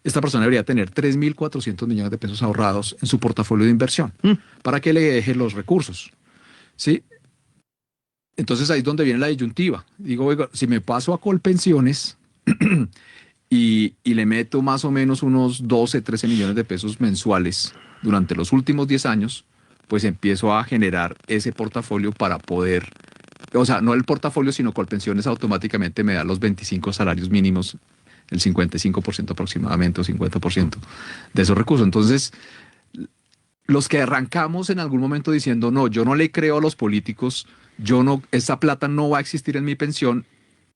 esta persona debería tener 3.400 millones de pesos ahorrados en su portafolio de inversión para que le deje los recursos, ¿sí? Entonces ahí es donde viene la disyuntiva. Digo, oiga, si me paso a Colpensiones y le meto más o menos unos 12, 13 millones de pesos mensuales durante los últimos 10 años, pues empiezo a generar ese portafolio para poder, o sea, no el portafolio, sino Colpensiones automáticamente me da los 25 salarios mínimos, el 55% aproximadamente o 50% de esos recursos. Entonces, los que arrancamos en algún momento diciendo, no, yo no le creo a los políticos, esa plata no va a existir en mi pensión,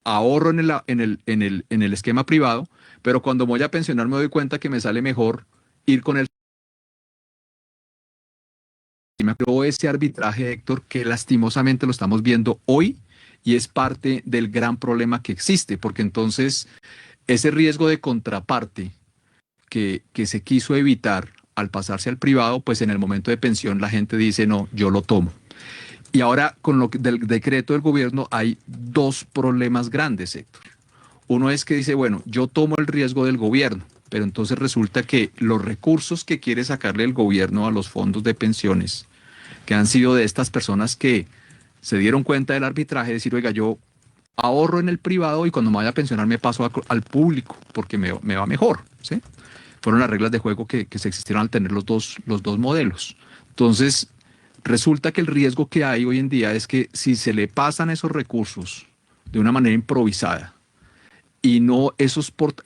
ahorro en el esquema privado, pero cuando voy a pensionar me doy cuenta que me sale mejor ir con el Pero ese arbitraje, Héctor, que lastimosamente lo estamos viendo hoy y es parte del gran problema que existe, porque entonces ese riesgo de contraparte que se quiso evitar al pasarse al privado, pues en el momento de pensión la gente dice, no, yo lo tomo. Y ahora con lo del decreto del gobierno hay dos problemas grandes, Héctor. Uno es que dice, bueno, yo tomo el riesgo del gobierno, pero entonces resulta que los recursos que quiere sacarle el gobierno a los fondos de pensiones, que han sido de estas personas que se dieron cuenta del arbitraje, decir, oiga, yo ahorro en el privado y cuando me vaya a pensionar me paso al público porque me va mejor, ¿sí? Fueron las reglas de juego que se existieron al tener los dos modelos. Entonces, resulta que el riesgo que hay hoy en día es que si se le pasan esos recursos de una manera improvisada y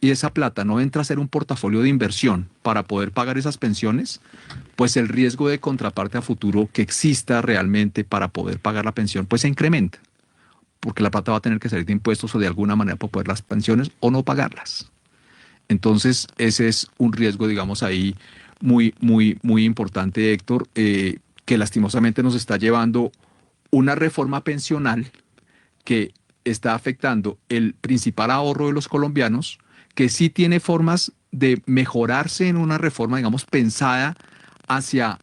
esa plata no entra a ser un portafolio de inversión para poder pagar esas pensiones, pues el riesgo de contraparte a futuro que exista realmente para poder pagar la pensión, pues se incrementa, porque la plata va a tener que salir de impuestos o de alguna manera para poder las pensiones o no pagarlas. Entonces, ese es un riesgo, digamos, ahí muy, muy, muy importante, Héctor, que lastimosamente nos está llevando una reforma pensional que está afectando el principal ahorro de los colombianos, que sí tiene formas de mejorarse en una reforma, digamos, pensada hacia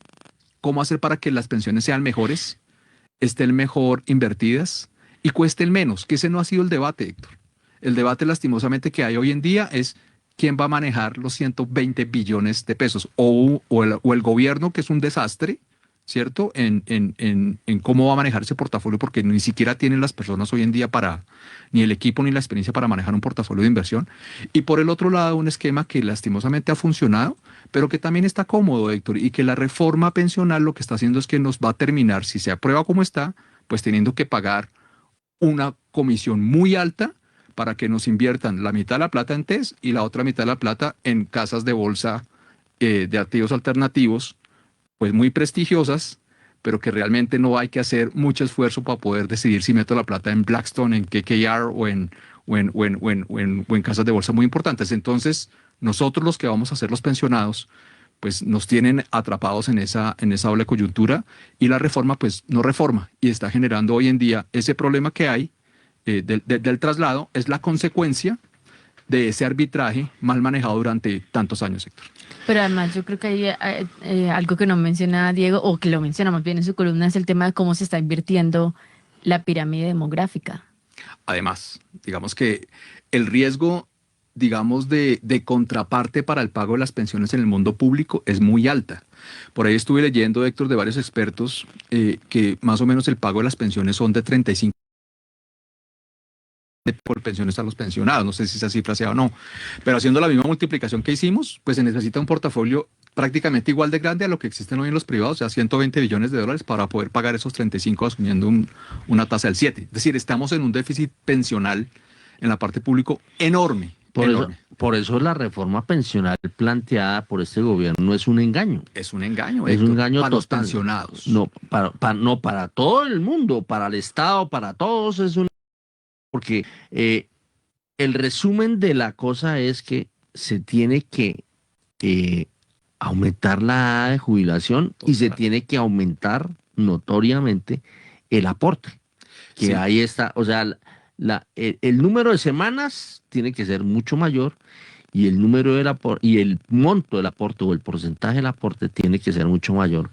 cómo hacer para que las pensiones sean mejores, estén mejor invertidas y cuesten menos, que ese no ha sido el debate, Héctor. El debate lastimosamente que hay hoy en día es quién va a manejar los 120 billones de pesos o el gobierno, que es un desastre, ¿cierto? En cómo va a manejar ese portafolio, porque ni siquiera tienen las personas hoy en día ni el equipo ni la experiencia para manejar un portafolio de inversión. Y por el otro lado, un esquema que lastimosamente ha funcionado, pero que también está cómodo, Héctor, y que la reforma pensional lo que está haciendo es que nos va a terminar, si se aprueba como está, pues teniendo que pagar una comisión muy alta para que nos inviertan la mitad de la plata en TES y la otra mitad de la plata en casas de bolsa de activos alternativos, pues muy prestigiosas, pero que realmente no hay que hacer mucho esfuerzo para poder decidir si meto la plata en Blackstone, en KKR o en casas de bolsa muy importantes. Entonces, nosotros los que vamos a ser los pensionados, pues nos tienen atrapados en esa doble coyuntura y la reforma pues no reforma y está generando hoy en día ese problema que hay del traslado, es la consecuencia de ese arbitraje mal manejado durante tantos años, Héctor. Pero además yo creo que hay algo que no menciona Diego, o que lo menciona más bien en su columna, es el tema de cómo se está invirtiendo la pirámide demográfica. Además, digamos que el riesgo, digamos, de contraparte para el pago de las pensiones en el mundo público es muy alta. Por ahí estuve leyendo, Héctor, de varios expertos que más o menos el pago de las pensiones son de 35 por pensiones a los pensionados, no sé si esa cifra sea o no, pero haciendo la misma multiplicación que hicimos, pues se necesita un portafolio prácticamente igual de grande a lo que existen hoy en los privados, o sea, 120 billones de dólares para poder pagar esos 35 asumiendo una tasa del 7. Es decir, estamos en un déficit pensional en la parte pública enorme. Por eso la reforma pensional planteada por este gobierno es un engaño. Es un engaño, es Héctor, un engaño para total. los pensionados. No, para todo el mundo, para el Estado, para todos es un... Porque el resumen de la cosa es que se tiene que aumentar la edad de jubilación y se tiene que aumentar notoriamente el aporte. Que Sí. ahí está, o sea, el número de semanas tiene que ser mucho mayor y el número del aporte y el monto del aporte o el porcentaje del aporte tiene que ser mucho mayor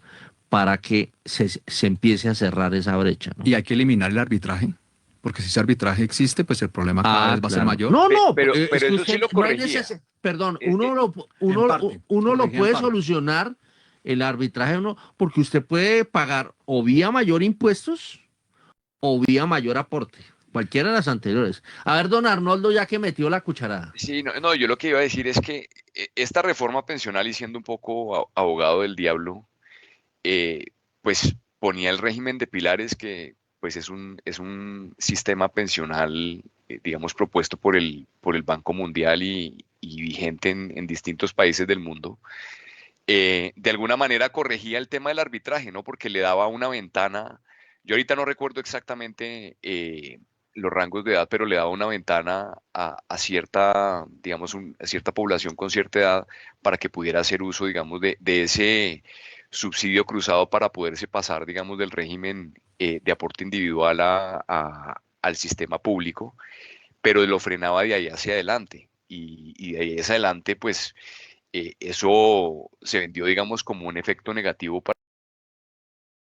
para que se empiece a cerrar esa brecha, ¿no? Y hay que eliminar el arbitraje, porque si ese arbitraje existe, pues el problema cada vez va a ser mayor. No, Pero es que eso sí lo no hay corregía. perdón, Es- uno lo corregía puede en parte. solucionar el arbitraje, no, porque usted puede pagar o vía mayor impuestos o vía mayor aporte. Cualquiera de las anteriores. A ver, don Arnoldo, ya que metió la cucharada. Sí, no, yo lo que iba a decir es que esta reforma pensional, y siendo un poco abogado del diablo, pues ponía el régimen de pilares que pues es un sistema pensional, digamos, propuesto por el Banco Mundial y vigente en distintos países del mundo. De alguna manera corregía el tema del arbitraje, ¿no? Porque le daba una ventana, yo ahorita no recuerdo exactamente los rangos de edad, pero le daba una ventana a cierta, digamos, a cierta población con cierta edad para que pudiera hacer uso, digamos, de ese subsidio cruzado para poderse pasar, digamos, del régimen de aporte individual al sistema público, pero lo frenaba de ahí hacia adelante. Y de ahí hacia adelante, pues eso se vendió, digamos, como un efecto negativo para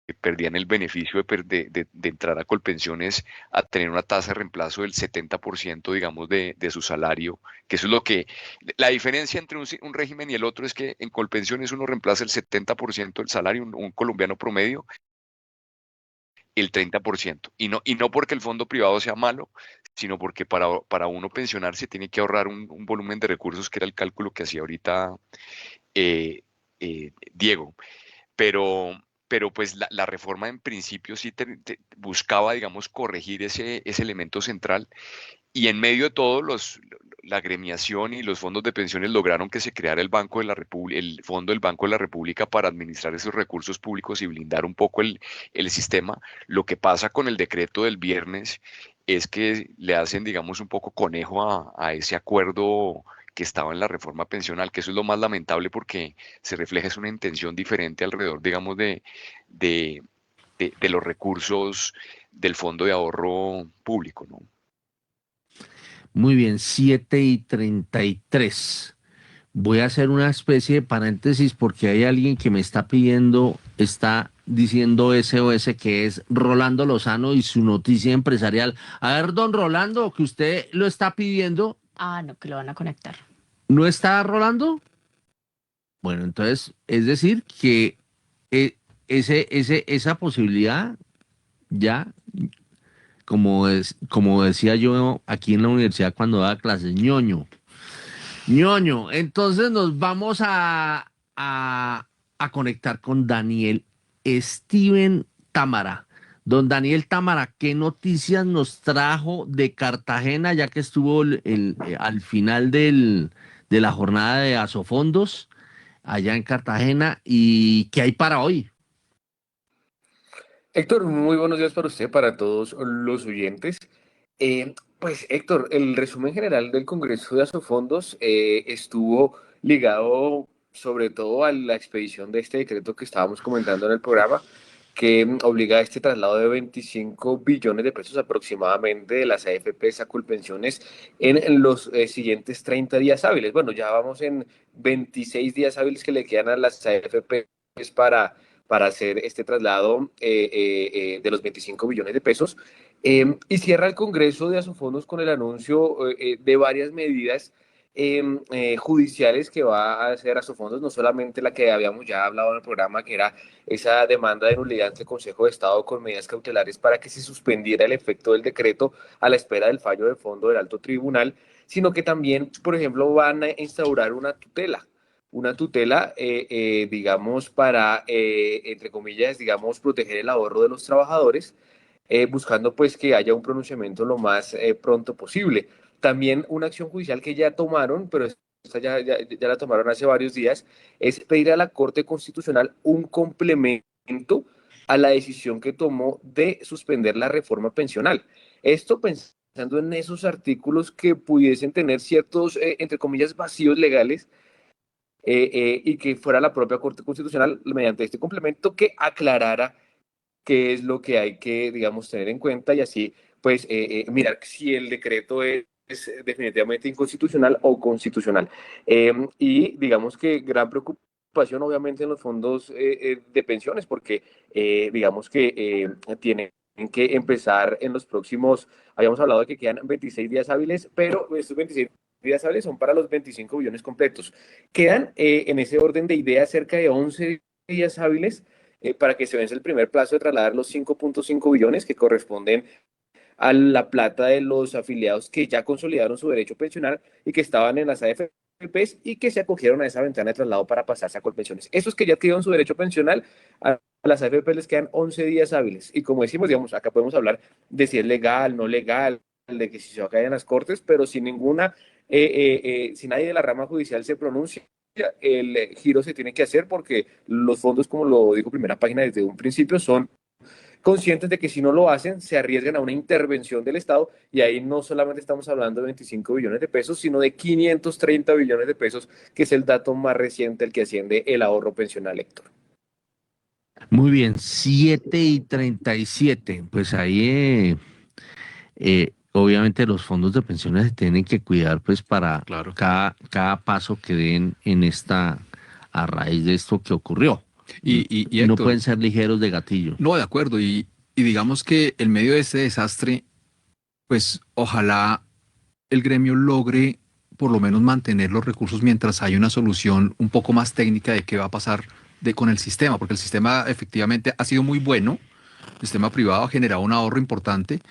que perdían el beneficio de entrar a Colpensiones a tener una tasa de reemplazo del 70%, digamos, de su salario, que eso es lo que, la diferencia entre un régimen y el otro es que en Colpensiones uno reemplaza el 70% del salario, un colombiano promedio, el 30%, y no porque el fondo privado sea malo, sino porque para uno pensionarse tiene que ahorrar un volumen de recursos, que era el cálculo que hacía ahorita Diego. Pero pues la reforma en principio sí buscaba, digamos, corregir ese elemento central, y en medio de todo la agremiación y los fondos de pensiones lograron que se creara el Banco de la República, el Fondo del Banco de la República, para administrar esos recursos públicos y blindar un poco el sistema. Lo que pasa con el decreto del viernes es que le hacen, digamos, un poco conejo a ese acuerdo que estaba en la reforma pensional, que eso es lo más lamentable, porque se refleja es una intención diferente alrededor, digamos, de, de los recursos del Fondo de Ahorro Público, ¿no? Muy bien, 7:33. Voy a hacer una especie de paréntesis porque hay alguien que me está pidiendo, está diciendo SOS, que es Rolando Lozano y su noticia empresarial. A ver, don Rolando, que usted lo está pidiendo. Ah, no, que lo van a conectar. ¿No está Rolando? Bueno, entonces, es decir que esa posibilidad ya, como decía yo aquí en la universidad cuando daba clases, ñoño. ñoño. Entonces nos vamos a conectar con Daniel Steven Támara. Don Daniel Támara, ¿qué noticias nos trajo de Cartagena, ya que estuvo al final de la jornada de Asofondos allá en Cartagena? ¿Y qué hay para hoy? Héctor, muy buenos días para usted, para todos los oyentes. Pues Héctor, el resumen general del Congreso de Asofondos estuvo ligado sobre todo a la expedición de este decreto que estábamos comentando en el programa, que obliga a este traslado de 25 billones de pesos aproximadamente de las AFPs a Colpensiones en los siguientes 30 días hábiles. Bueno, ya vamos en 26 días hábiles que le quedan a las AFPs para hacer este traslado de los 25 billones de pesos. Y cierra el Congreso de Asofondos con el anuncio de varias medidas judiciales que va a hacer Asofondos, no solamente la que habíamos ya hablado en el programa, que era esa demanda de nulidad ante el Consejo de Estado con medidas cautelares para que se suspendiera el efecto del decreto a la espera del fallo del fondo del Alto Tribunal, sino que también, por ejemplo, van a instaurar una tutela, digamos, para, entre comillas, digamos, proteger el ahorro de los trabajadores, buscando pues que haya un pronunciamiento lo más pronto posible. También una acción judicial que ya tomaron, pero esta ya la tomaron hace varios días, es pedir a la Corte Constitucional un complemento a la decisión que tomó de suspender la reforma pensional. Esto pensando en esos artículos que pudiesen tener ciertos, entre comillas, vacíos legales, y que fuera la propia Corte Constitucional, mediante este complemento, que aclarara qué es lo que hay que, digamos, tener en cuenta, y así, pues, mirar si el decreto es definitivamente inconstitucional o constitucional. Y digamos que gran preocupación, obviamente, en los fondos de pensiones, porque digamos que tienen que empezar en los próximos, habíamos hablado de que quedan 26 días hábiles, pero estos 26 días hábiles son para los 25 billones completos. Quedan en ese orden de ideas cerca de 11 días hábiles para que se vence el primer plazo de trasladar los 5.5 billones que corresponden a la plata de los afiliados que ya consolidaron su derecho pensional y que estaban en las AFPs y que se acogieron a esa ventana de traslado para pasarse a Colpensiones. Esos que ya adquirieron su derecho pensional, a las AFPs les quedan 11 días hábiles. Y como decimos, digamos, acá podemos hablar de si es legal, no legal, de que si se va a caer en las cortes, pero sin ninguna, si nadie de la rama judicial se pronuncia, el giro se tiene que hacer, porque los fondos, como lo dijo primera página desde un principio, son conscientes de que si no lo hacen, se arriesgan a una intervención del Estado, y ahí no solamente estamos hablando de 25 billones de pesos, sino de 530 billones de pesos, que es el dato más reciente al que asciende el ahorro pensional, Héctor. Muy bien, 7:37. Pues ahí, obviamente, los fondos de pensiones se tienen que cuidar, pues, para Claro. cada paso que den a raíz de esto que ocurrió. Y No Héctor, pueden ser ligeros de gatillo. no, de acuerdo. Y digamos que en medio de este desastre, pues ojalá el gremio logre por lo menos mantener los recursos mientras hay una solución un poco más técnica de qué va a pasar con el sistema, porque el sistema efectivamente ha sido muy bueno, el sistema privado ha generado un ahorro importante,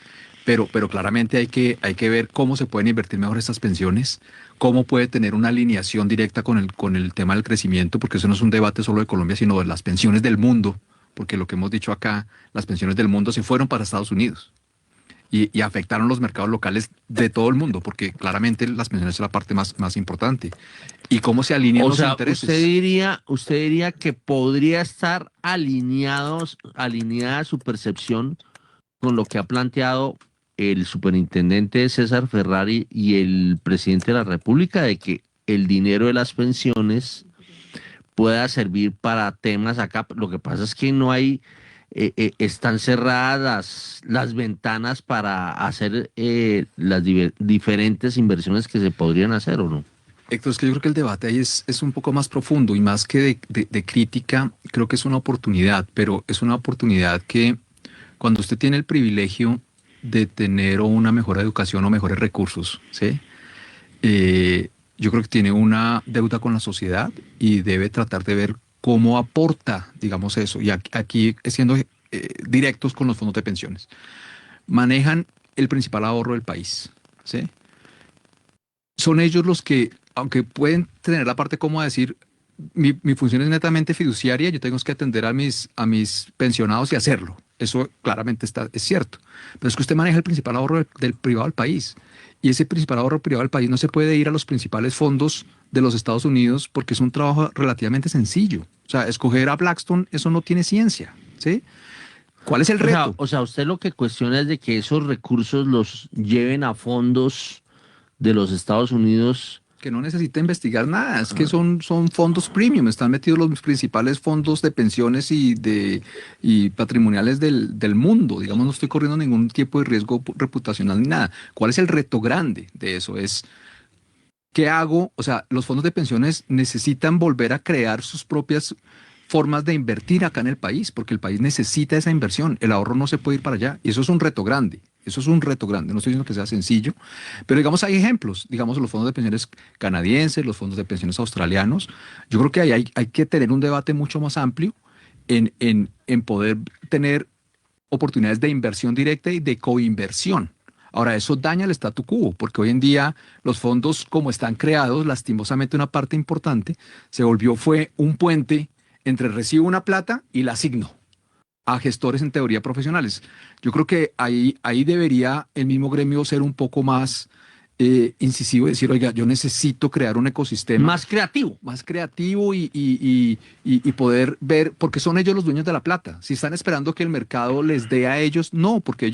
pero claramente hay que ver cómo se pueden invertir mejor estas pensiones, cómo puede tener una alineación directa con el tema del crecimiento, porque eso no es un debate solo de Colombia, sino de las pensiones del mundo, porque lo que hemos dicho acá, las pensiones del mundo se fueron para Estados Unidos y afectaron los mercados locales de todo el mundo, porque claramente las pensiones es la parte más importante. ¿Y cómo se alinean O los sea, intereses? usted diría que podría estar alineada su percepción con lo que ha planteado el superintendente César Ferrari y el presidente de la República, de que el dinero de las pensiones pueda servir para temas acá. Lo que pasa es que no hay, están cerradas las ventanas para hacer las diferentes inversiones que se podrían hacer, ¿o no? Héctor, es que yo creo que el debate ahí es un poco más profundo y más que de crítica, creo que es una oportunidad, pero es una oportunidad que cuando usted tiene el privilegio de tener una mejor educación o mejores recursos, ¿sí? Yo creo que tiene una deuda con la sociedad y debe tratar de ver cómo aporta, digamos eso. Y aquí siendo directos con los fondos de pensiones. Manejan el principal ahorro del país, ¿sí? Son ellos los que, aunque pueden tener la parte como decir, mi función es netamente fiduciaria, yo tengo que atender a mis pensionados y hacerlo. Eso claramente es cierto. Pero es que usted maneja el principal ahorro del privado del país. Y ese principal ahorro privado del país no se puede ir a los principales fondos de los Estados Unidos porque es un trabajo relativamente sencillo. O sea, escoger a Blackstone, eso no tiene ciencia, ¿sí? ¿Cuál es el reto? O sea, usted lo que cuestiona es de que esos recursos los lleven a fondos de los Estados Unidos. Que no necesita investigar nada, es que son fondos premium, están metidos los principales fondos de pensiones y patrimoniales del mundo, digamos, no estoy corriendo ningún tipo de riesgo reputacional ni nada. ¿Cuál es el reto grande de eso? Es, ¿qué hago? O sea, los fondos de pensiones necesitan volver a crear sus propias formas de invertir acá en el país, porque el país necesita esa inversión, el ahorro no se puede ir para allá, y eso es un reto grande. Eso es un reto grande, no estoy diciendo que sea sencillo, pero digamos hay ejemplos, digamos los fondos de pensiones canadienses, los fondos de pensiones australianos. Yo creo que ahí hay que tener un debate mucho más amplio en poder tener oportunidades de inversión directa y de coinversión. Ahora, eso daña el statu quo, porque hoy en día los fondos como están creados, lastimosamente una parte importante, fue un puente entre recibo una plata y la asigno a gestores en teoría profesionales. Yo creo que ahí debería el mismo gremio ser un poco más incisivo y decir, oiga, yo necesito crear un ecosistema Más creativo. y poder ver, porque son ellos los dueños de la plata. Si están esperando que el mercado les dé a ellos, no, porque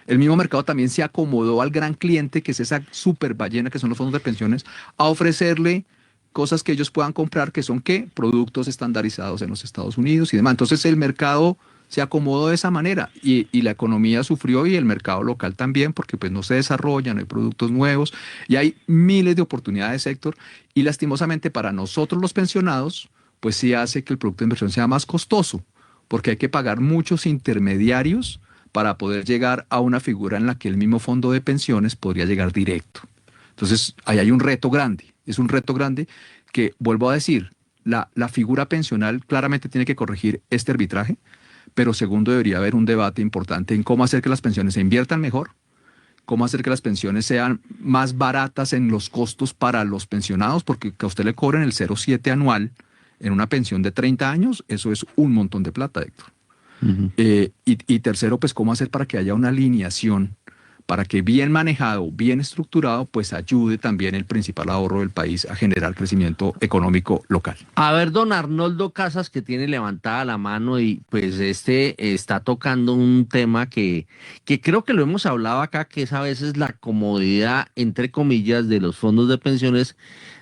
el mismo mercado también se acomodó al gran cliente, que es esa super ballena que son los fondos de pensiones, a ofrecerle cosas que ellos puedan comprar, que son ¿qué? Productos estandarizados en los Estados Unidos y demás. Entonces el mercado se acomodó de esa manera y la economía sufrió y el mercado local también, porque pues no se desarrolla, no hay productos nuevos y hay miles de oportunidades, sector, y lastimosamente para nosotros los pensionados, pues sí hace que el producto de inversión sea más costoso, porque hay que pagar muchos intermediarios para poder llegar a una figura en la que el mismo fondo de pensiones podría llegar directo. Entonces, ahí hay un reto grande, es un reto grande que, vuelvo a decir, la figura pensional claramente tiene que corregir este arbitraje, pero segundo, debería haber un debate importante en cómo hacer que las pensiones se inviertan mejor, cómo hacer que las pensiones sean más baratas en los costos para los pensionados, porque que a usted le cobren el 0,7 anual en una pensión de 30 años, eso es un montón de plata, Héctor. Y tercero, pues cómo hacer para que haya una alineación, para que bien manejado, bien estructurado, pues ayude también el principal ahorro del país a generar crecimiento económico local. A ver, don Arnoldo Casas, que tiene levantada la mano y pues está tocando un tema que creo que lo hemos hablado acá, que es a veces la comodidad, entre comillas, de los fondos de pensiones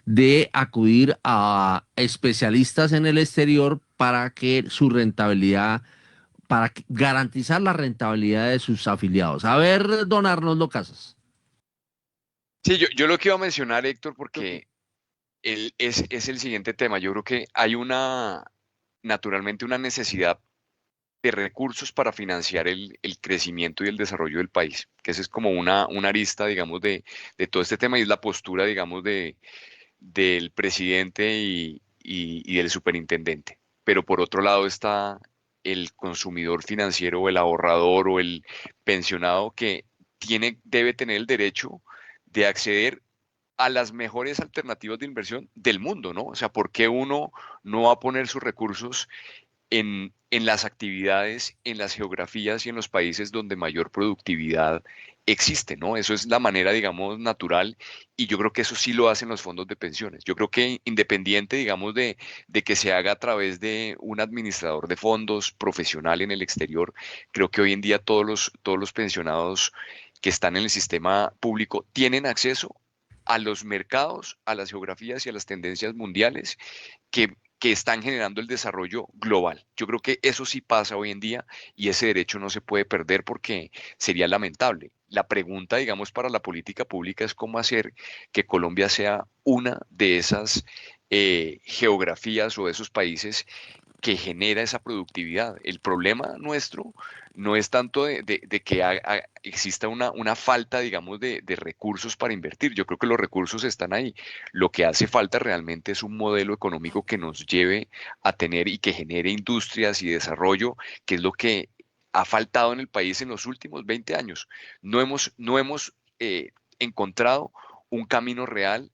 de acudir a especialistas en el exterior para que su rentabilidad, garantizar la rentabilidad de sus afiliados. A ver, don Arnoldo Casas. Sí, yo lo que iba a mencionar, Héctor, porque es el siguiente tema. Yo creo que hay naturalmente una necesidad de recursos para financiar el crecimiento y el desarrollo del país, que esa es como una arista, digamos, de todo este tema y es la postura, digamos, del presidente y del superintendente. Pero por otro lado está el consumidor financiero o el ahorrador o el pensionado que debe tener el derecho de acceder a las mejores alternativas de inversión del mundo, ¿no? O sea, ¿por qué uno no va a poner sus recursos en las actividades, en las geografías y en los países donde mayor productividad existe, ¿no? Eso es la manera, digamos, natural y yo creo que eso sí lo hacen los fondos de pensiones. Yo creo que independiente, digamos, de que se haga a través de un administrador de fondos profesional en el exterior, creo que hoy en día todos los pensionados que están en el sistema público tienen acceso a los mercados, a las geografías y a las tendencias mundiales que están generando el desarrollo global. Yo creo que eso sí pasa hoy en día y ese derecho no se puede perder porque sería lamentable. La pregunta, digamos, para la política pública es cómo hacer que Colombia sea una de esas geografías o de esos países que genera esa productividad. El problema nuestro no es tanto de que exista una falta, digamos, de recursos para invertir. Yo creo que los recursos están ahí. Lo que hace falta realmente es un modelo económico que nos lleve a tener y que genere industrias y desarrollo, que es lo que ha faltado en el país en los últimos 20 años. No hemos encontrado un camino real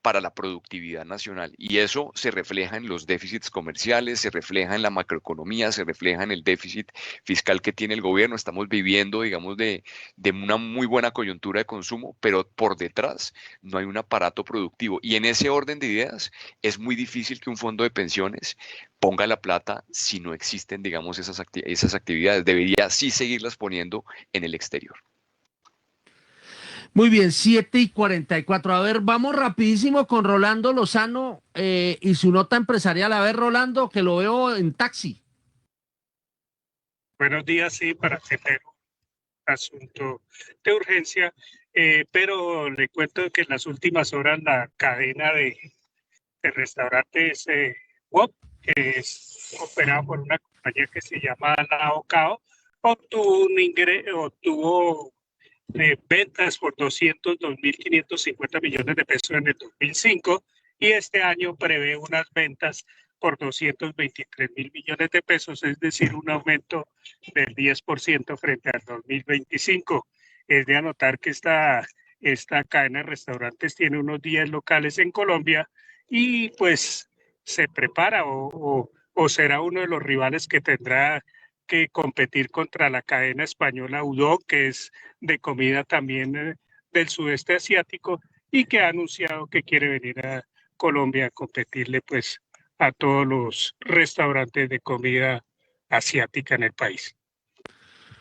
para la productividad nacional. Y eso se refleja en los déficits comerciales, se refleja en la macroeconomía, se refleja en el déficit fiscal que tiene el gobierno. Estamos viviendo, digamos, de una muy buena coyuntura de consumo, pero por detrás no hay un aparato productivo. Y en ese orden de ideas es muy difícil que un fondo de pensiones ponga la plata si no existen, digamos, esas actividades. Debería sí seguirlas poniendo en el exterior. Muy bien, 7:44. A ver, vamos rapidísimo con Rolando Lozano y su nota empresarial. A ver, Rolando, que lo veo en taxi. Buenos días, sí, para tener un asunto de urgencia, pero le cuento que en las últimas horas la cadena de restaurantes WOP, que es operada por una compañía que se llama La Ocao, obtuvo ventas por 202.550 millones de pesos en el 2005 y este año prevé unas ventas por 223.000 millones de pesos, es decir, un aumento del 10% frente al 2025. Es de anotar que esta cadena de restaurantes tiene unos 10 locales en Colombia y pues se prepara o será uno de los rivales que tendrá que competir contra la cadena española Udo, que es de comida también del sudeste asiático y que ha anunciado que quiere venir a Colombia a competirle pues a todos los restaurantes de comida asiática en el país.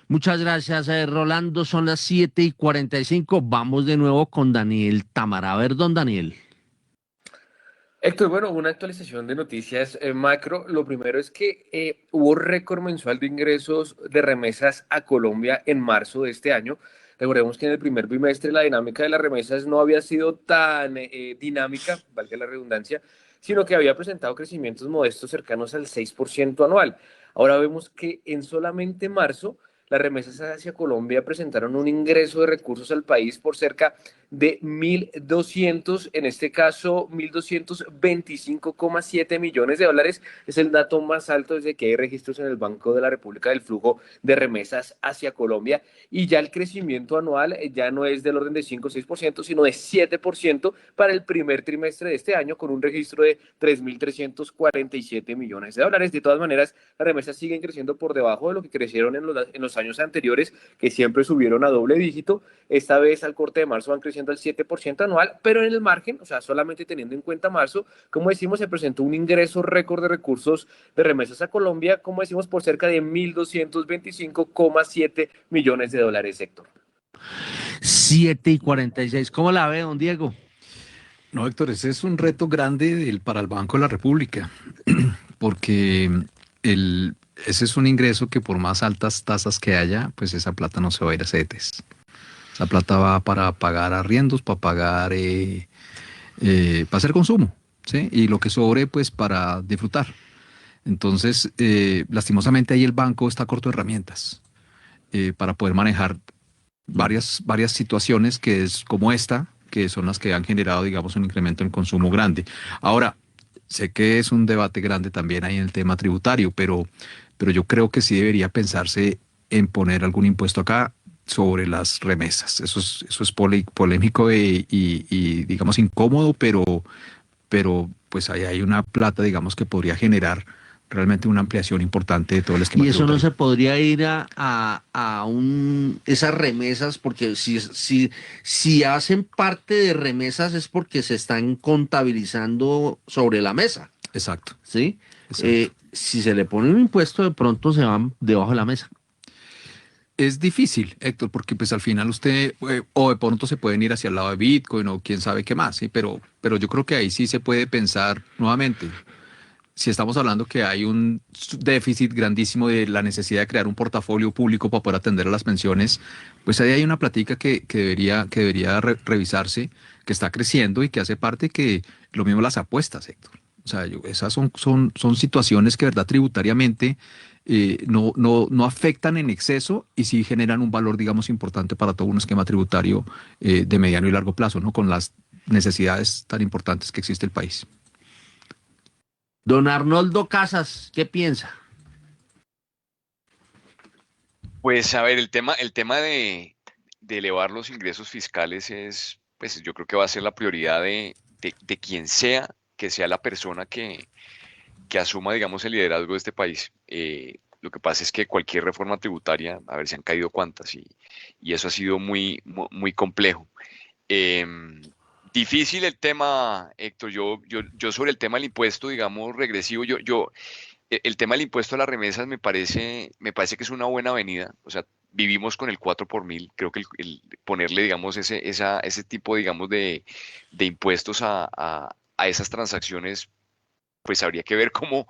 Muchas gracias, Rolando. Son las 7:45. Vamos de nuevo con Daniel Támara. A ver, don Daniel. Héctor, bueno, una actualización de noticias macro. Lo primero es que hubo récord mensual de ingresos de remesas a Colombia en marzo de este año. Recordemos que en el primer bimestre la dinámica de las remesas no había sido tan dinámica, valga la redundancia, sino que había presentado crecimientos modestos cercanos al 6% anual. Ahora vemos que en solamente marzo las remesas hacia Colombia presentaron un ingreso de recursos al país por cerca de 1.200, en este caso 1.225,7 millones de dólares. Es el dato más alto desde que hay registros en el Banco de la República del flujo de remesas hacia Colombia. Y ya el crecimiento anual ya no es del orden de 5 o 6%, sino de 7% para el primer trimestre de este año, con un registro de 3.347 millones de dólares. De todas maneras, las remesas siguen creciendo por debajo de lo que crecieron en los años anteriores, que siempre subieron a doble dígito. Esta vez al corte de marzo van creciendo al 7% anual, pero en el margen, o sea, solamente teniendo en cuenta marzo, como decimos, se presentó un ingreso récord de recursos de remesas a Colombia, como decimos, por cerca de 1.225,7 millones de dólares, Héctor. 7:46. ¿Cómo la ve, don Diego? No, Héctor, ese es un reto grande para el Banco de la República. porque ese es un ingreso que por más altas tasas que haya, pues esa plata no se va a ir a CETES. Esa plata va para pagar arriendos, para pagar, para hacer consumo, ¿sí? Y lo que sobre, pues para disfrutar. Entonces, lastimosamente ahí el banco está corto de herramientas para poder manejar varias situaciones que es como esta, que son las que han generado, digamos, un incremento en consumo grande. Ahora, sé que es un debate grande también ahí en el tema tributario, pero yo creo que sí debería pensarse en poner algún impuesto acá sobre las remesas. Eso es polémico y, digamos, incómodo, pero pues ahí hay una plata, digamos, que podría generar realmente una ampliación importante de todo el esquema Y eso no tributario. se podría ir esas remesas, porque si hacen parte de remesas es porque se están contabilizando sobre la mesa, Exacto. ¿sí? Exacto. Si se le pone un impuesto, de pronto se van debajo de la mesa. Es difícil, Héctor, porque pues al final usted, o de pronto se pueden ir hacia el lado de Bitcoin o quién sabe qué más, ¿sí? Pero yo creo que ahí sí se puede pensar nuevamente. Si estamos hablando que hay un déficit grandísimo de la necesidad de crear un portafolio público para poder atender a las pensiones, pues ahí hay una platica que debería revisarse, que está creciendo y que hace parte que lo mismo las apuestas, Héctor. O sea, esas son situaciones que, verdad, tributariamente no afectan en exceso y sí generan un valor, digamos, importante para todo un esquema tributario de mediano y largo plazo, ¿no? Con las necesidades tan importantes que existe el país. Don Arnoldo Casas, ¿qué piensa? Pues a ver, el tema de elevar los ingresos fiscales es, pues yo creo que va a ser la prioridad de quien sea que sea la persona que asuma, digamos, el liderazgo de este país. Lo que pasa es que cualquier reforma tributaria, a ver, se han caído cuantas y eso ha sido muy complejo. Em, Difícil el tema, Héctor. Yo sobre el tema del impuesto, digamos, regresivo, el tema del impuesto a las remesas me parece que es una buena avenida. O sea, vivimos con el 4 por mil. Creo que el ponerle, digamos, ese tipo, digamos, de impuestos a esas transacciones, pues habría que ver cómo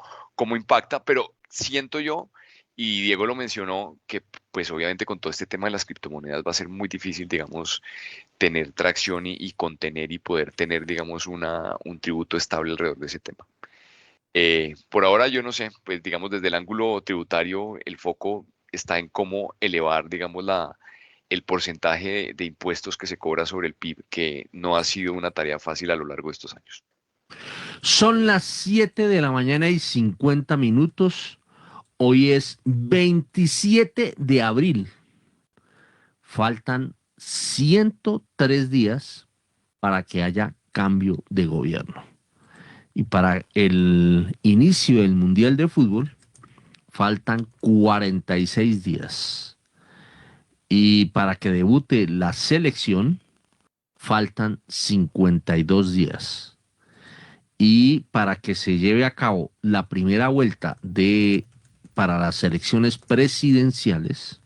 impacta, pero siento yo, y Diego lo mencionó, que pues obviamente con todo este tema de las criptomonedas va a ser muy difícil, digamos, tener tracción y contener y poder tener, digamos, un tributo estable alrededor de ese tema. Por ahora yo no sé, pues digamos desde el ángulo tributario el foco está en cómo elevar, digamos, el porcentaje de impuestos que se cobra sobre el PIB, que no ha sido una tarea fácil a lo largo de estos años. Son las 7 de la mañana y 50 minutos. Hoy es 27 de abril. Faltan 103 días para que haya cambio de gobierno. Y para el inicio del Mundial de Fútbol faltan 46 días. Y para que debute la selección faltan 52 días. Y para que se lleve a cabo la primera vuelta para las elecciones presidenciales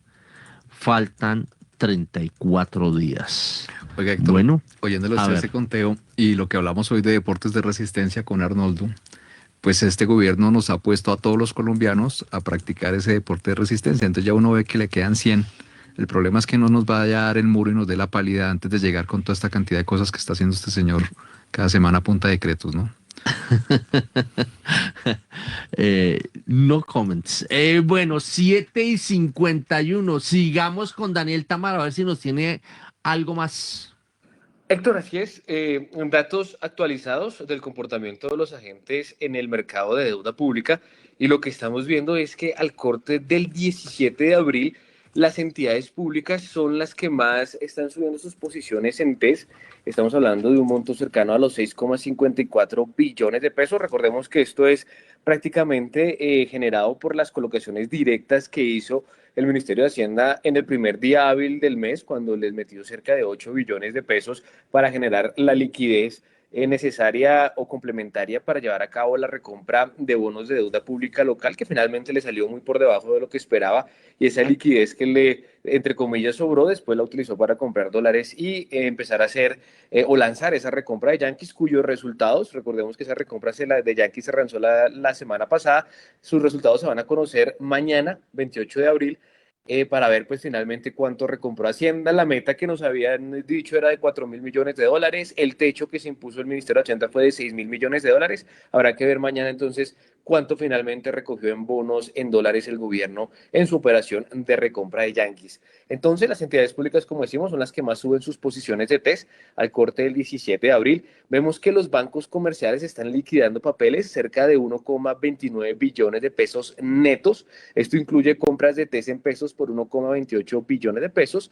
faltan 34 días. Oiga, Héctor, Bueno, oyéndolo a hacer ver. ese conteo y lo que hablamos hoy de deportes de resistencia con Arnoldo, pues este gobierno nos ha puesto a todos los colombianos a practicar ese deporte de resistencia. Entonces ya uno ve que le quedan 100. El problema es que no nos vaya a dar el muro y nos dé la pálida antes de llegar con toda esta cantidad de cosas que está haciendo este señor cada semana a punta de decretos, ¿no? No comments. Bueno, 7:51. Sigamos con Daniel Tamara, a ver si nos tiene algo más. Héctor, así es. Datos actualizados del comportamiento de los agentes en el mercado de deuda pública y lo que estamos viendo es que al corte del 17 de abril las entidades públicas son las que más están subiendo sus posiciones en TES. Estamos hablando de un monto cercano a los 6,54 billones de pesos. Recordemos que esto es prácticamente generado por las colocaciones directas que hizo el Ministerio de Hacienda en el primer día hábil del mes, cuando les metió cerca de 8 billones de pesos para generar la liquidez necesaria o complementaria para llevar a cabo la recompra de bonos de deuda pública local, que finalmente le salió muy por debajo de lo que esperaba, y esa liquidez que le, entre comillas, sobró, después la utilizó para comprar dólares y empezar a hacer o lanzar esa recompra de Yankees, cuyos resultados, recordemos que esa recompra de Yankees se lanzó la semana pasada, sus resultados se van a conocer mañana, 28 de abril, para ver pues finalmente cuánto recompró Hacienda. La meta que nos habían dicho era de 4.000 millones de dólares, el techo que se impuso el Ministerio de Hacienda fue de 6.000 millones de dólares, habrá que ver mañana entonces cuánto finalmente recogió en bonos en dólares el gobierno en su operación de recompra de Yankees. Entonces las entidades públicas, como decimos, son las que más suben sus posiciones de TES al corte del 17 de abril. Vemos que los bancos comerciales están liquidando papeles cerca de 1,29 billones de pesos netos. Esto incluye compras de TES en pesos por 1,28 billones de pesos,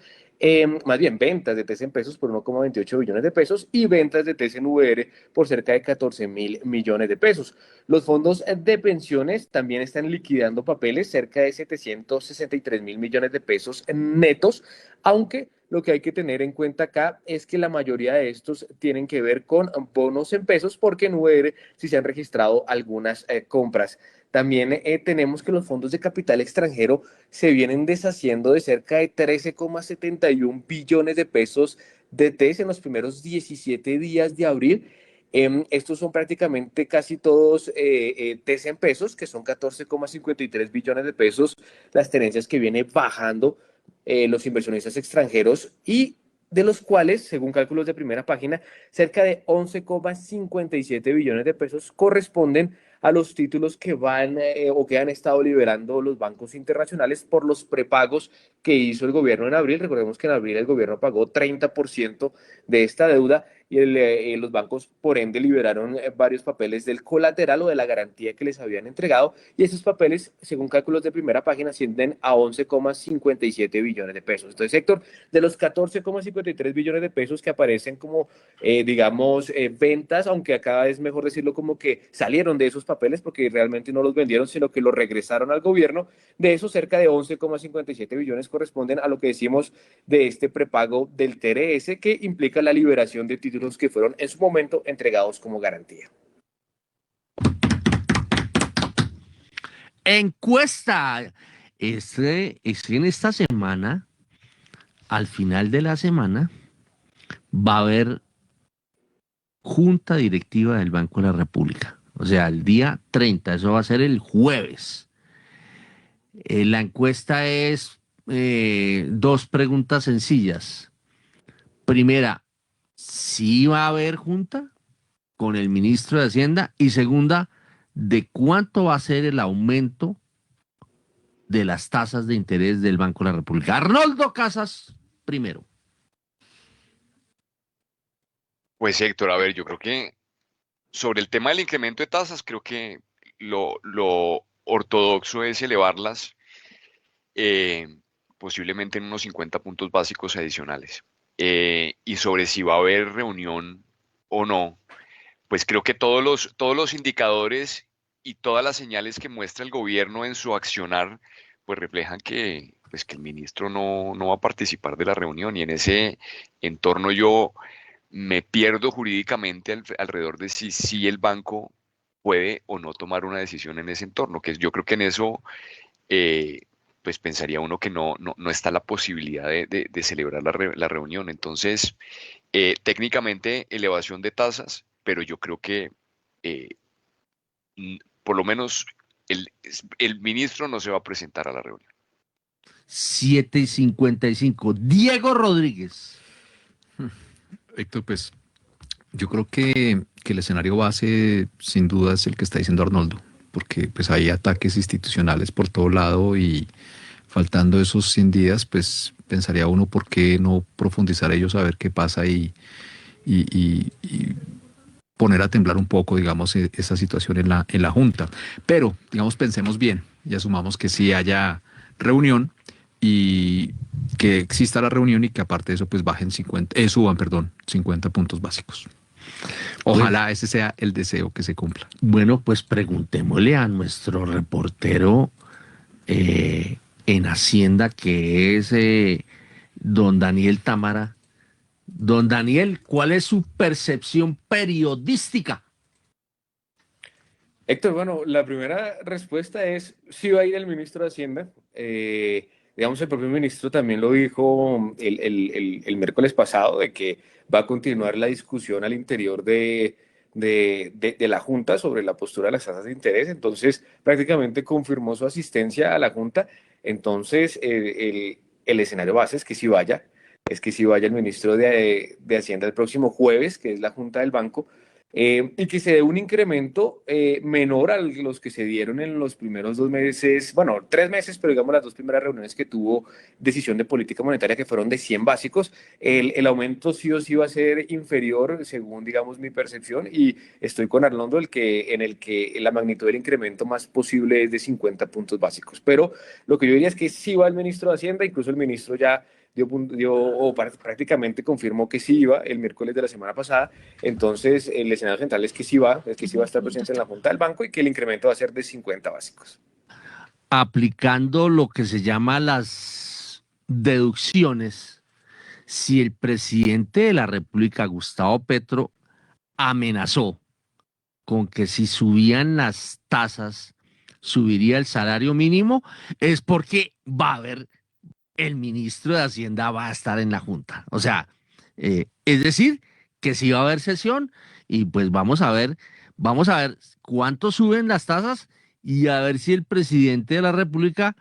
más bien ventas de TES en pesos por 1,28 billones de pesos y ventas de TES en VR por cerca de 14.000 millones de pesos. Los fondos de pensiones también están liquidando papeles cerca de 763.000 millones de pesos netos, aunque lo que hay que tener en cuenta acá es que la mayoría de estos tienen que ver con bonos en pesos, porque en VR sí se han registrado algunas compras. También tenemos que los fondos de capital extranjero se vienen deshaciendo de cerca de 13,71 billones de pesos de TES en los primeros 17 días de abril. Estos son prácticamente casi todos TES en pesos, que son 14,53 billones de pesos, las tenencias que viene bajando los inversionistas extranjeros, y de los cuales, según cálculos de primera página, cerca de 11,57 billones de pesos corresponden a los títulos que van o que han estado liberando los bancos internacionales por los prepagos que hizo el gobierno en abril. Recordemos que en abril el gobierno pagó 30% de esta deuda, y los bancos por ende liberaron varios papeles del colateral o de la garantía que les habían entregado, y esos papeles, según cálculos de primera página, ascienden a 11,57 billones de pesos. Entonces, Héctor, de los 14,53 billones de pesos que aparecen como, digamos, ventas, aunque acá es mejor decirlo como que salieron de esos papeles porque realmente no los vendieron, sino que los regresaron al gobierno, de esos cerca de 11,57 billones corresponden a lo que decimos de este prepago del TRS, que implica la liberación de títulos que fueron en su momento entregados como garantía. Encuesta. Es en esta semana, al final de la semana, va a haber junta directiva del Banco de la República. O sea, el día 30, eso va a ser el jueves. La encuesta es 2 preguntas sencillas. Primera, ¿sí va a haber junta con el ministro de Hacienda? Y segunda, ¿de cuánto va a ser el aumento de las tasas de interés del Banco de la República? Arnoldo Casas, primero. Pues Héctor, a ver, yo creo que sobre el tema del incremento de tasas, creo que lo ortodoxo es elevarlas posiblemente en unos 50 puntos básicos adicionales. Y sobre si va a haber reunión o no, pues creo que todos los indicadores y todas las señales que muestra el gobierno en su accionar, pues reflejan que, pues, que el ministro no va a participar de la reunión, y en ese entorno yo me pierdo jurídicamente alrededor de si el banco puede o no tomar una decisión en ese entorno, que yo creo que en eso pues pensaría uno que no está la posibilidad de celebrar la reunión. Entonces, técnicamente elevación de tasas, pero yo creo que por lo menos el ministro no se va a presentar a la reunión. 7:55. Diego Rodríguez. Héctor, pues yo creo que el escenario base sin duda es el que está diciendo Arnoldo, porque pues hay ataques institucionales por todo lado, y faltando esos 100 días, pues pensaría uno por qué no profundizar ellos, a ver qué pasa y poner a temblar un poco, digamos, esa situación en la Junta. Pero, digamos, pensemos bien y asumamos que sí haya reunión y que exista la reunión, y que aparte de eso pues suban 50 puntos básicos. Ojalá ese sea el deseo que se cumpla. Bueno, pues preguntémosle a nuestro reportero en Hacienda, que es don Daniel Támara, Don Daniel, ¿cuál es su percepción periodística? Héctor, bueno, la primera respuesta es sí va a ir el ministro de Hacienda. Digamos, el propio ministro también lo dijo el miércoles pasado, de que va a continuar la discusión al interior de la Junta sobre la postura de las tasas de interés. Entonces, prácticamente confirmó su asistencia a la Junta. Entonces, el escenario base es que sí vaya el ministro de Hacienda el próximo jueves, que es la Junta del Banco, y que se dé un incremento menor a los que se dieron en los primeros 2 meses, bueno, 3 meses, pero digamos las 2 primeras reuniones que tuvo decisión de política monetaria, que fueron de 100 básicos. El aumento sí o sí va a ser inferior, según, digamos, mi percepción, y estoy con Arnoldo, en el que la magnitud del incremento más posible es de 50 puntos básicos. Pero lo que yo diría es que sí va el ministro de Hacienda, incluso el ministro ya prácticamente confirmó que sí iba el miércoles de la semana pasada. Entonces, el escenario central es que sí va a estar presente en la Junta del Banco y que el incremento va a ser de 50 básicos. Aplicando lo que se llama las deducciones, si el presidente de la República, Gustavo Petro, amenazó con que si subían las tasas, subiría el salario mínimo, es porque va a haber, el ministro de Hacienda va a estar en la Junta. O sea, es decir, que sí va a haber sesión y pues vamos a ver cuánto suben las tasas y a ver si el presidente de la República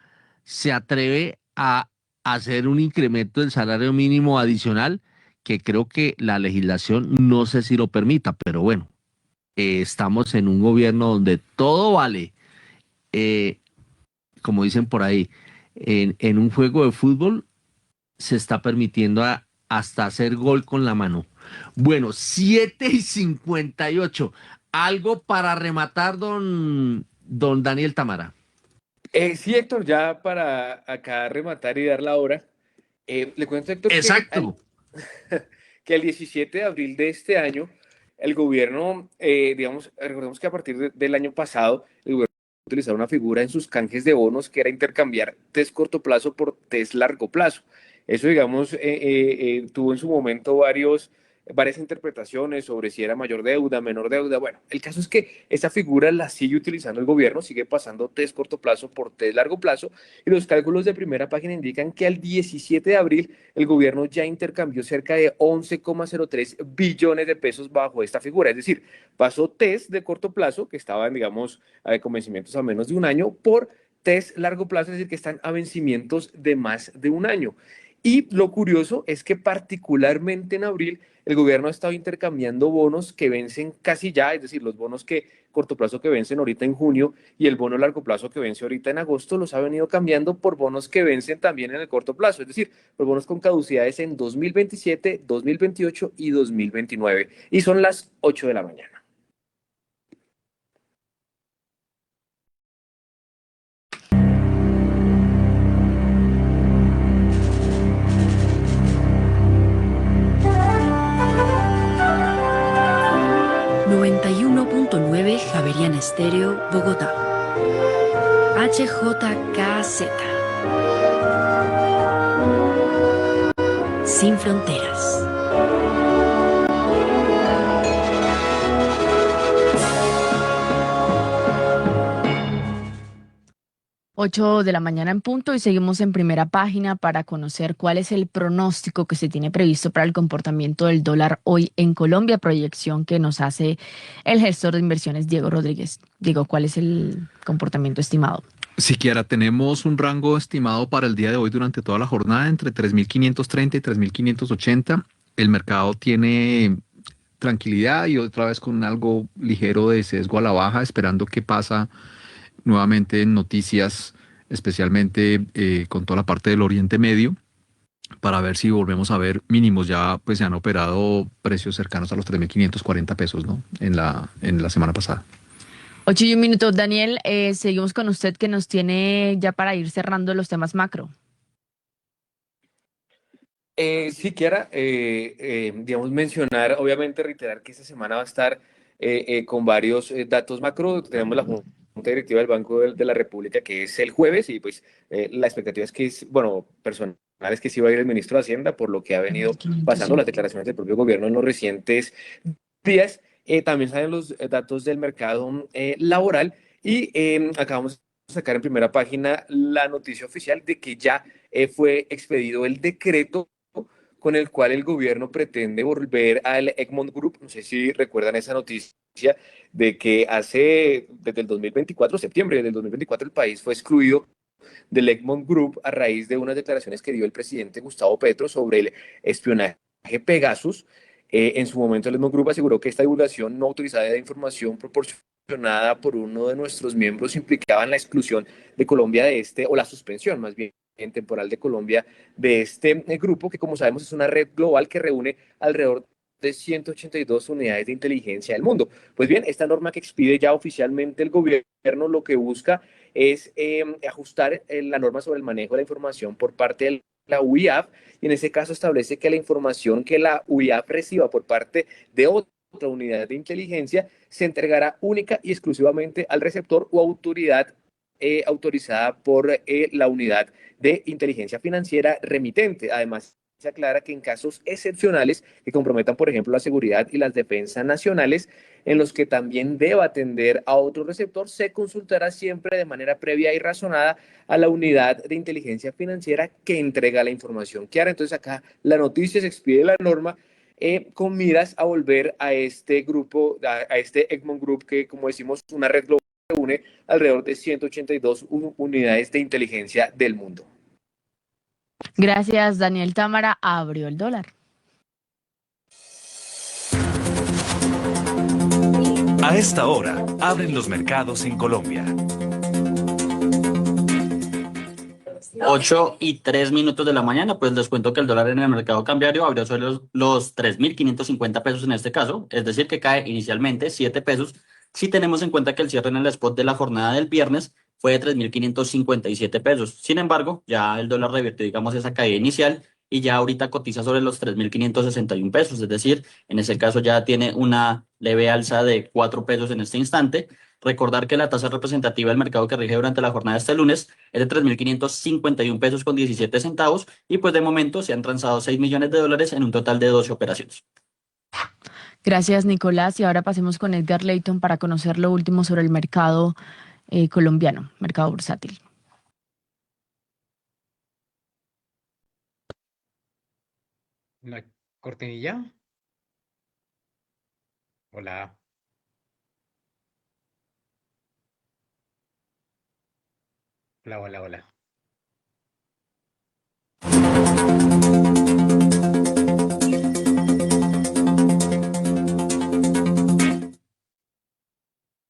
se atreve a hacer un incremento del salario mínimo adicional, que creo que la legislación no sé si lo permita, pero bueno, estamos en un gobierno donde todo vale. Eh, Como dicen por ahí, en un juego de fútbol se está permitiendo hasta hacer gol con la mano. Bueno, 7:58. Algo para rematar, don Daniel Tamara. Sí, Héctor, ya para acá rematar y dar la hora, le cuento, Héctor, Exacto. que el 17 de abril de este año, el gobierno, digamos, recordemos que a partir del año pasado, el gobierno utilizar una figura en sus canjes de bonos que era intercambiar test corto plazo por test largo plazo. Eso, digamos, tuvo en su momento varias interpretaciones sobre si era mayor deuda, menor deuda. Bueno, el caso es que esa figura la sigue utilizando el gobierno, sigue pasando test corto plazo por test largo plazo, y los cálculos de primera página indican que al 17 de abril el gobierno ya intercambió cerca de 11,03 billones de pesos bajo esta figura. Es decir, pasó test de corto plazo, que estaban, digamos, con vencimientos a menos de un año, por test largo plazo, es decir, que están a vencimientos de más de un año. Y lo curioso es que particularmente en abril el gobierno ha estado intercambiando bonos que vencen casi ya, es decir, los bonos que corto plazo que vencen ahorita en junio y el bono largo plazo que vence ahorita en agosto, los ha venido cambiando por bonos que vencen también en el corto plazo, es decir, por bonos con caducidades en 2027, 2028 y 2029. Y son las 8 de la mañana. Javeriana Estéreo, Bogotá. HJKZ. Sin fronteras. Ocho de la mañana en punto y seguimos en primera página para conocer cuál es el pronóstico que se tiene previsto para el comportamiento del dólar hoy en Colombia, proyección que nos hace el gestor de inversiones Diego Rodríguez. Diego, ¿cuál es el comportamiento estimado? Siquiera tenemos un rango estimado para el día de hoy durante toda la jornada entre 3.530 y 3.580. El mercado tiene tranquilidad y otra vez con algo ligero de sesgo a la baja, esperando qué pasa nuevamente en noticias, especialmente con toda la parte del Oriente Medio, para ver si volvemos a ver mínimos. Ya pues se han operado precios cercanos a los 3.540 pesos, ¿no? En la semana pasada. 8:01. Daniel, seguimos con usted, que nos tiene ya para ir cerrando los temas macro. Sí, Kiara, digamos, mencionar, obviamente reiterar que esta semana va a estar con varios datos macro. Tenemos la Junta Directiva del Banco de la República, que es el jueves, y pues la expectativa es que, bueno, personal es que sí va a ir el ministro de Hacienda, por lo que ha venido pasando las declaraciones del propio gobierno en los recientes días. También salen los datos del mercado laboral y acabamos de sacar en primera página la noticia oficial de que ya fue expedido el decreto con el cual el gobierno pretende volver al Egmont Group. No sé si recuerdan esa noticia de que desde el 2024, septiembre del 2024, el país fue excluido del Egmont Group a raíz de unas declaraciones que dio el presidente Gustavo Petro sobre el espionaje Pegasus. En su momento, el Egmont Group aseguró que esta divulgación no autorizada de información proporcionada por uno de nuestros miembros implicaba en la exclusión de Colombia o la suspensión más bien temporal de Colombia de este grupo, que como sabemos es una red global que reúne alrededor de 182 unidades de inteligencia del mundo. Pues bien, esta norma que expide ya oficialmente el gobierno lo que busca es ajustar la norma sobre el manejo de la información por parte de la UIAF, y en ese caso establece que la información que la UIAF reciba por parte de otra unidad de inteligencia se entregará única y exclusivamente al receptor o autoridad autorizada por la unidad de inteligencia financiera remitente. Además, se aclara que en casos excepcionales que comprometan, por ejemplo, la seguridad y las defensas nacionales, en los que también deba atender a otro receptor, se consultará siempre de manera previa y razonada a la unidad de inteligencia financiera que entrega la información. Kiara, entonces acá la noticia se expide la norma con miras a volver a este grupo, a este Egmont Group, que como decimos, una red global que reúne alrededor de 182 unidades de inteligencia del mundo. Gracias, Daniel Támara. Abrió el dólar. A esta hora, abren los mercados en Colombia. 8:03 de la mañana, pues les cuento que el dólar en el mercado cambiario abrió sobre los 3.550 pesos en este caso, es decir, que cae inicialmente 7 pesos, si tenemos en cuenta que el cierre en el spot de la jornada del viernes fue de 3.557 pesos. Sin embargo, ya el dólar revirtió, digamos, esa caída inicial y ya ahorita cotiza sobre los 3.561 pesos, es decir, en ese caso ya tiene una leve alza de 4 pesos en este instante. Recordar que la tasa representativa del mercado que rige durante la jornada de este lunes es de 3.551 pesos con 17 centavos y pues de momento se han transado 6 millones de dólares en un total de 12 operaciones. Gracias, Nicolás. Y ahora pasemos con Edgar Leyton para conocer lo último sobre el mercado colombiano, mercado bursátil. ¿La cortinilla? Hola. Hola, hola, hola.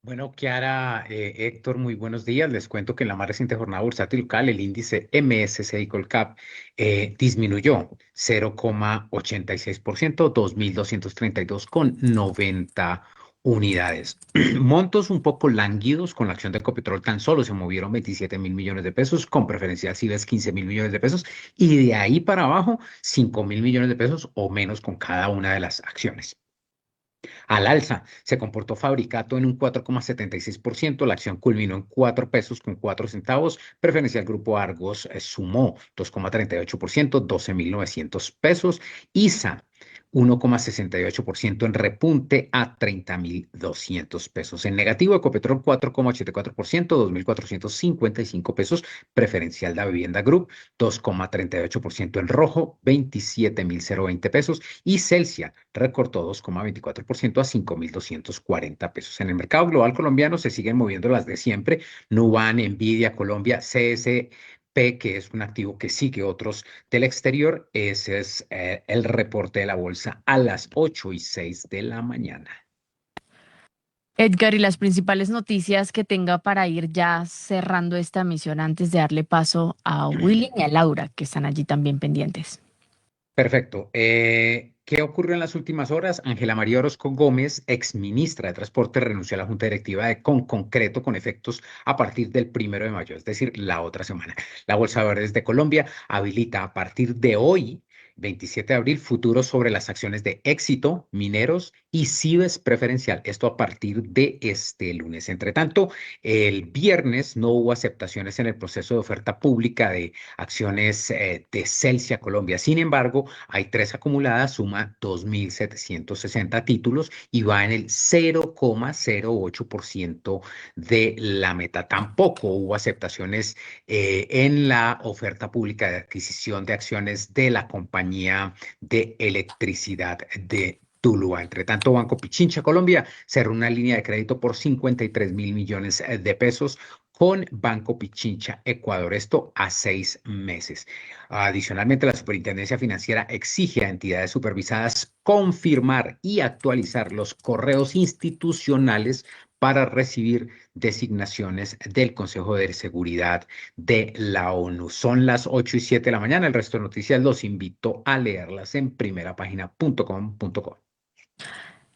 Bueno, Kiara, Héctor, muy buenos días. Les cuento que en la más reciente jornada bursátil local, el índice MSCI Colcap disminuyó 0,86%, 2.232,90 unidades. Montos un poco lánguidos con la acción de Ecopetrol, tan solo se movieron 27.000 millones de pesos, con preferencial Cives 15.000 millones de pesos, y de ahí para abajo 5.000 millones de pesos o menos con cada una de las acciones. Al alza se comportó Fabricato en un 4,76%, la acción culminó en 4 pesos con 4 centavos, preferencial Grupo Argos sumó 2,38%, 12.900 pesos, ISA 1,68% en repunte a 30.200 pesos. En negativo, Ecopetrol 4,84%, 2.455 pesos, preferencial La Vivienda Group 2,38% en rojo, 27.020 pesos, y Celsia recortó 2,24% a 5.240 pesos. En el mercado global colombiano se siguen moviendo las de siempre: Nuban, Nvidia, Colombia, CSP, que es un activo que sigue otros del exterior. Ese es el reporte de la bolsa a las 8:06 de la mañana. Edgar, y las principales noticias que tenga para ir ya cerrando esta emisión antes de darle paso a Willy y a Laura, que están allí también pendientes. Perfecto. ¿Qué ocurrió en las últimas horas? Ángela María Orozco Gómez, exministra de Transporte, renunció a la Junta Directiva de Concreto con efectos a partir del 1 de mayo, es decir, la otra semana. La Bolsa de Valores de Colombia habilita a partir de hoy, 27 de abril, futuros sobre las acciones de Éxito, Mineros y y CIBES preferencial. Esto a partir de este lunes. Entre tanto, el viernes no hubo aceptaciones en el proceso de oferta pública de acciones de Celsia Colombia. Sin embargo, hay 3 acumuladas, suma 2.760 títulos y va en el 0,08% de la meta. Tampoco hubo aceptaciones en la oferta pública de adquisición de acciones de la compañía de electricidad de Tuluá. Entre tanto, Banco Pichincha Colombia cerró una línea de crédito por 53.000 millones de pesos con Banco Pichincha Ecuador, esto a 6 meses. Adicionalmente, la Superintendencia Financiera exige a entidades supervisadas confirmar y actualizar los correos institucionales para recibir designaciones del Consejo de Seguridad de la ONU. Son las 8:07 de la mañana. El resto de noticias los invito a leerlas en primerapagina.com.co.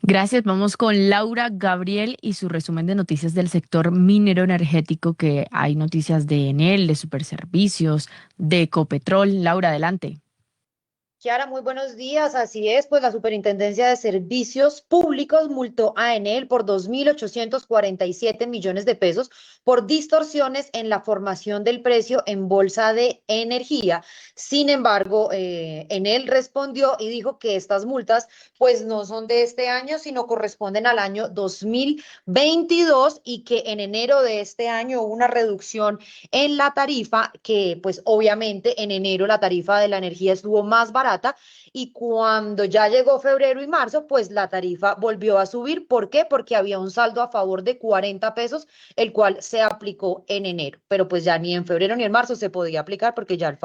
Gracias. Vamos con Laura Gabriel y su resumen de noticias del sector minero energético, que hay noticias de Enel, de Superservicios, de Ecopetrol. Laura, adelante. Kiara, muy buenos días. Así es, pues la Superintendencia de Servicios Públicos multó a Enel por 2.847 millones de pesos por distorsiones en la formación del precio en bolsa de energía. Sin embargo, Enel respondió y dijo que estas multas pues no son de este año, sino corresponden al año 2022 y que en enero de este año hubo una reducción en la tarifa, que pues obviamente en enero la tarifa de la energía estuvo más barata y cuando ya llegó febrero y marzo, pues la tarifa volvió a subir. ¿Por qué? Porque había un saldo a favor de 40 pesos, el cual se aplicó en enero, pero pues ya ni en febrero ni en marzo se podía aplicar porque ya el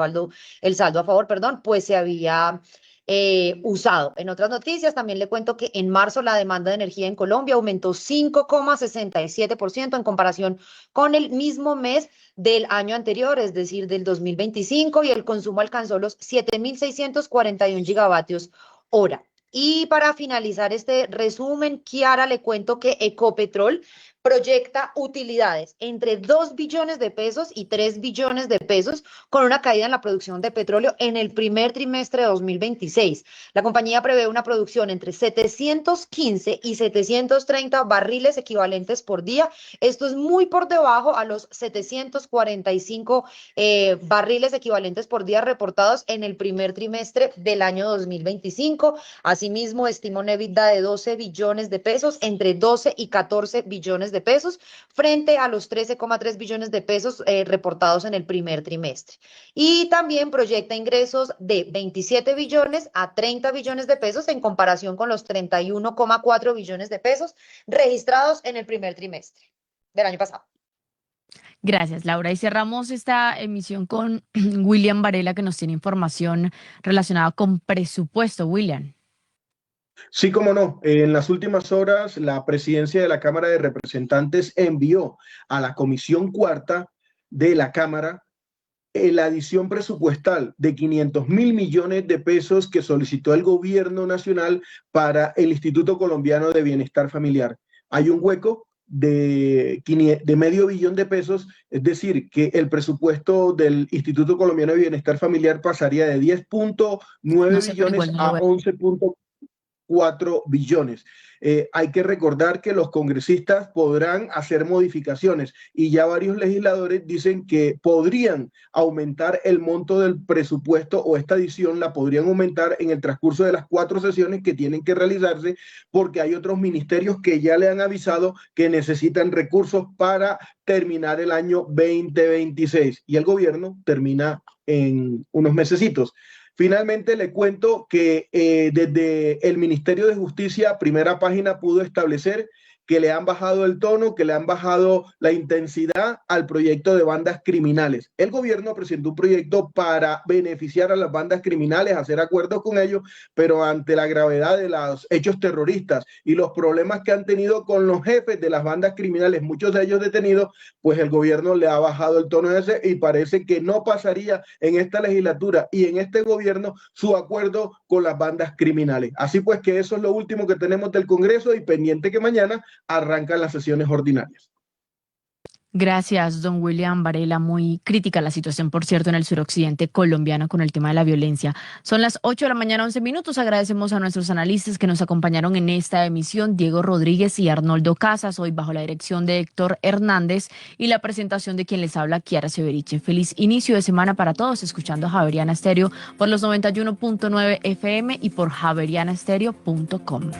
saldo a favor, perdón, pues se había usado. En otras noticias, también le cuento que en marzo la demanda de energía en Colombia aumentó 5,67% en comparación con el mismo mes del año anterior, es decir, del 2025, y el consumo alcanzó los 7.641 gigavatios hora. Y para finalizar este resumen, Kiara, le cuento que Ecopetrol proyecta utilidades entre 2 billones de pesos y 3 billones de pesos, con una caída en la producción de petróleo en el primer trimestre de 2026. La compañía prevé una producción entre 715 y 730 barriles equivalentes por día. Esto es muy por debajo a los 745 barriles equivalentes por día reportados en el primer trimestre del año 2025. Asimismo, estima un EBITDA de 12 billones de pesos, entre 12 y 14 billones de pesos, frente a los 13,3 billones de pesos reportados en el primer trimestre. Y también proyecta ingresos de 27 billones a 30 billones de pesos en comparación con los 31,4 billones de pesos registrados en el primer trimestre del año pasado. Gracias, Laura. Y cerramos esta emisión con William Varela, que nos tiene información relacionada con presupuesto. William. Sí, cómo no. En las últimas horas, la presidencia de la Cámara de Representantes envió a la Comisión Cuarta de la Cámara la adición presupuestal de 500.000 millones de pesos que solicitó el gobierno nacional para el Instituto Colombiano de Bienestar Familiar. Hay un hueco de medio billón de pesos, es decir, que el presupuesto del Instituto Colombiano de Bienestar Familiar pasaría de 10.9 billones a 11.4 billones. Hay que recordar que los congresistas podrán hacer modificaciones y ya varios legisladores dicen que podrían aumentar el monto del presupuesto, o esta adición la podrían aumentar en el transcurso de las 4 sesiones que tienen que realizarse, porque hay otros ministerios que ya le han avisado que necesitan recursos para terminar el año 2026 y el gobierno termina en unos mesecitos. Finalmente le cuento que desde el Ministerio de Justicia, Primera Página pudo establecer que le han bajado el tono, que le han bajado la intensidad al proyecto de bandas criminales. El gobierno presentó un proyecto para beneficiar a las bandas criminales, hacer acuerdos con ellos, pero ante la gravedad de los hechos terroristas y los problemas que han tenido con los jefes de las bandas criminales, muchos de ellos detenidos, pues el gobierno le ha bajado el tono ese y parece que no pasaría en esta legislatura y en este gobierno su acuerdo con las bandas criminales. Así pues que eso es lo último que tenemos del Congreso, y pendiente que mañana arrancan las sesiones ordinarias. Gracias, don William Varela. Muy crítica la situación, por cierto, en el suroccidente colombiano con el tema de la violencia. Son las 8 de la mañana, 11 minutos. Agradecemos a nuestros analistas que nos acompañaron en esta emisión, Diego Rodríguez y Arnoldo Casas, hoy bajo la dirección de Héctor Hernández y la presentación de quien les habla, Kiara Severiche. Feliz inicio de semana para todos, escuchando Javeriana Estéreo por los 91.9 FM y por javerianaestereo.com.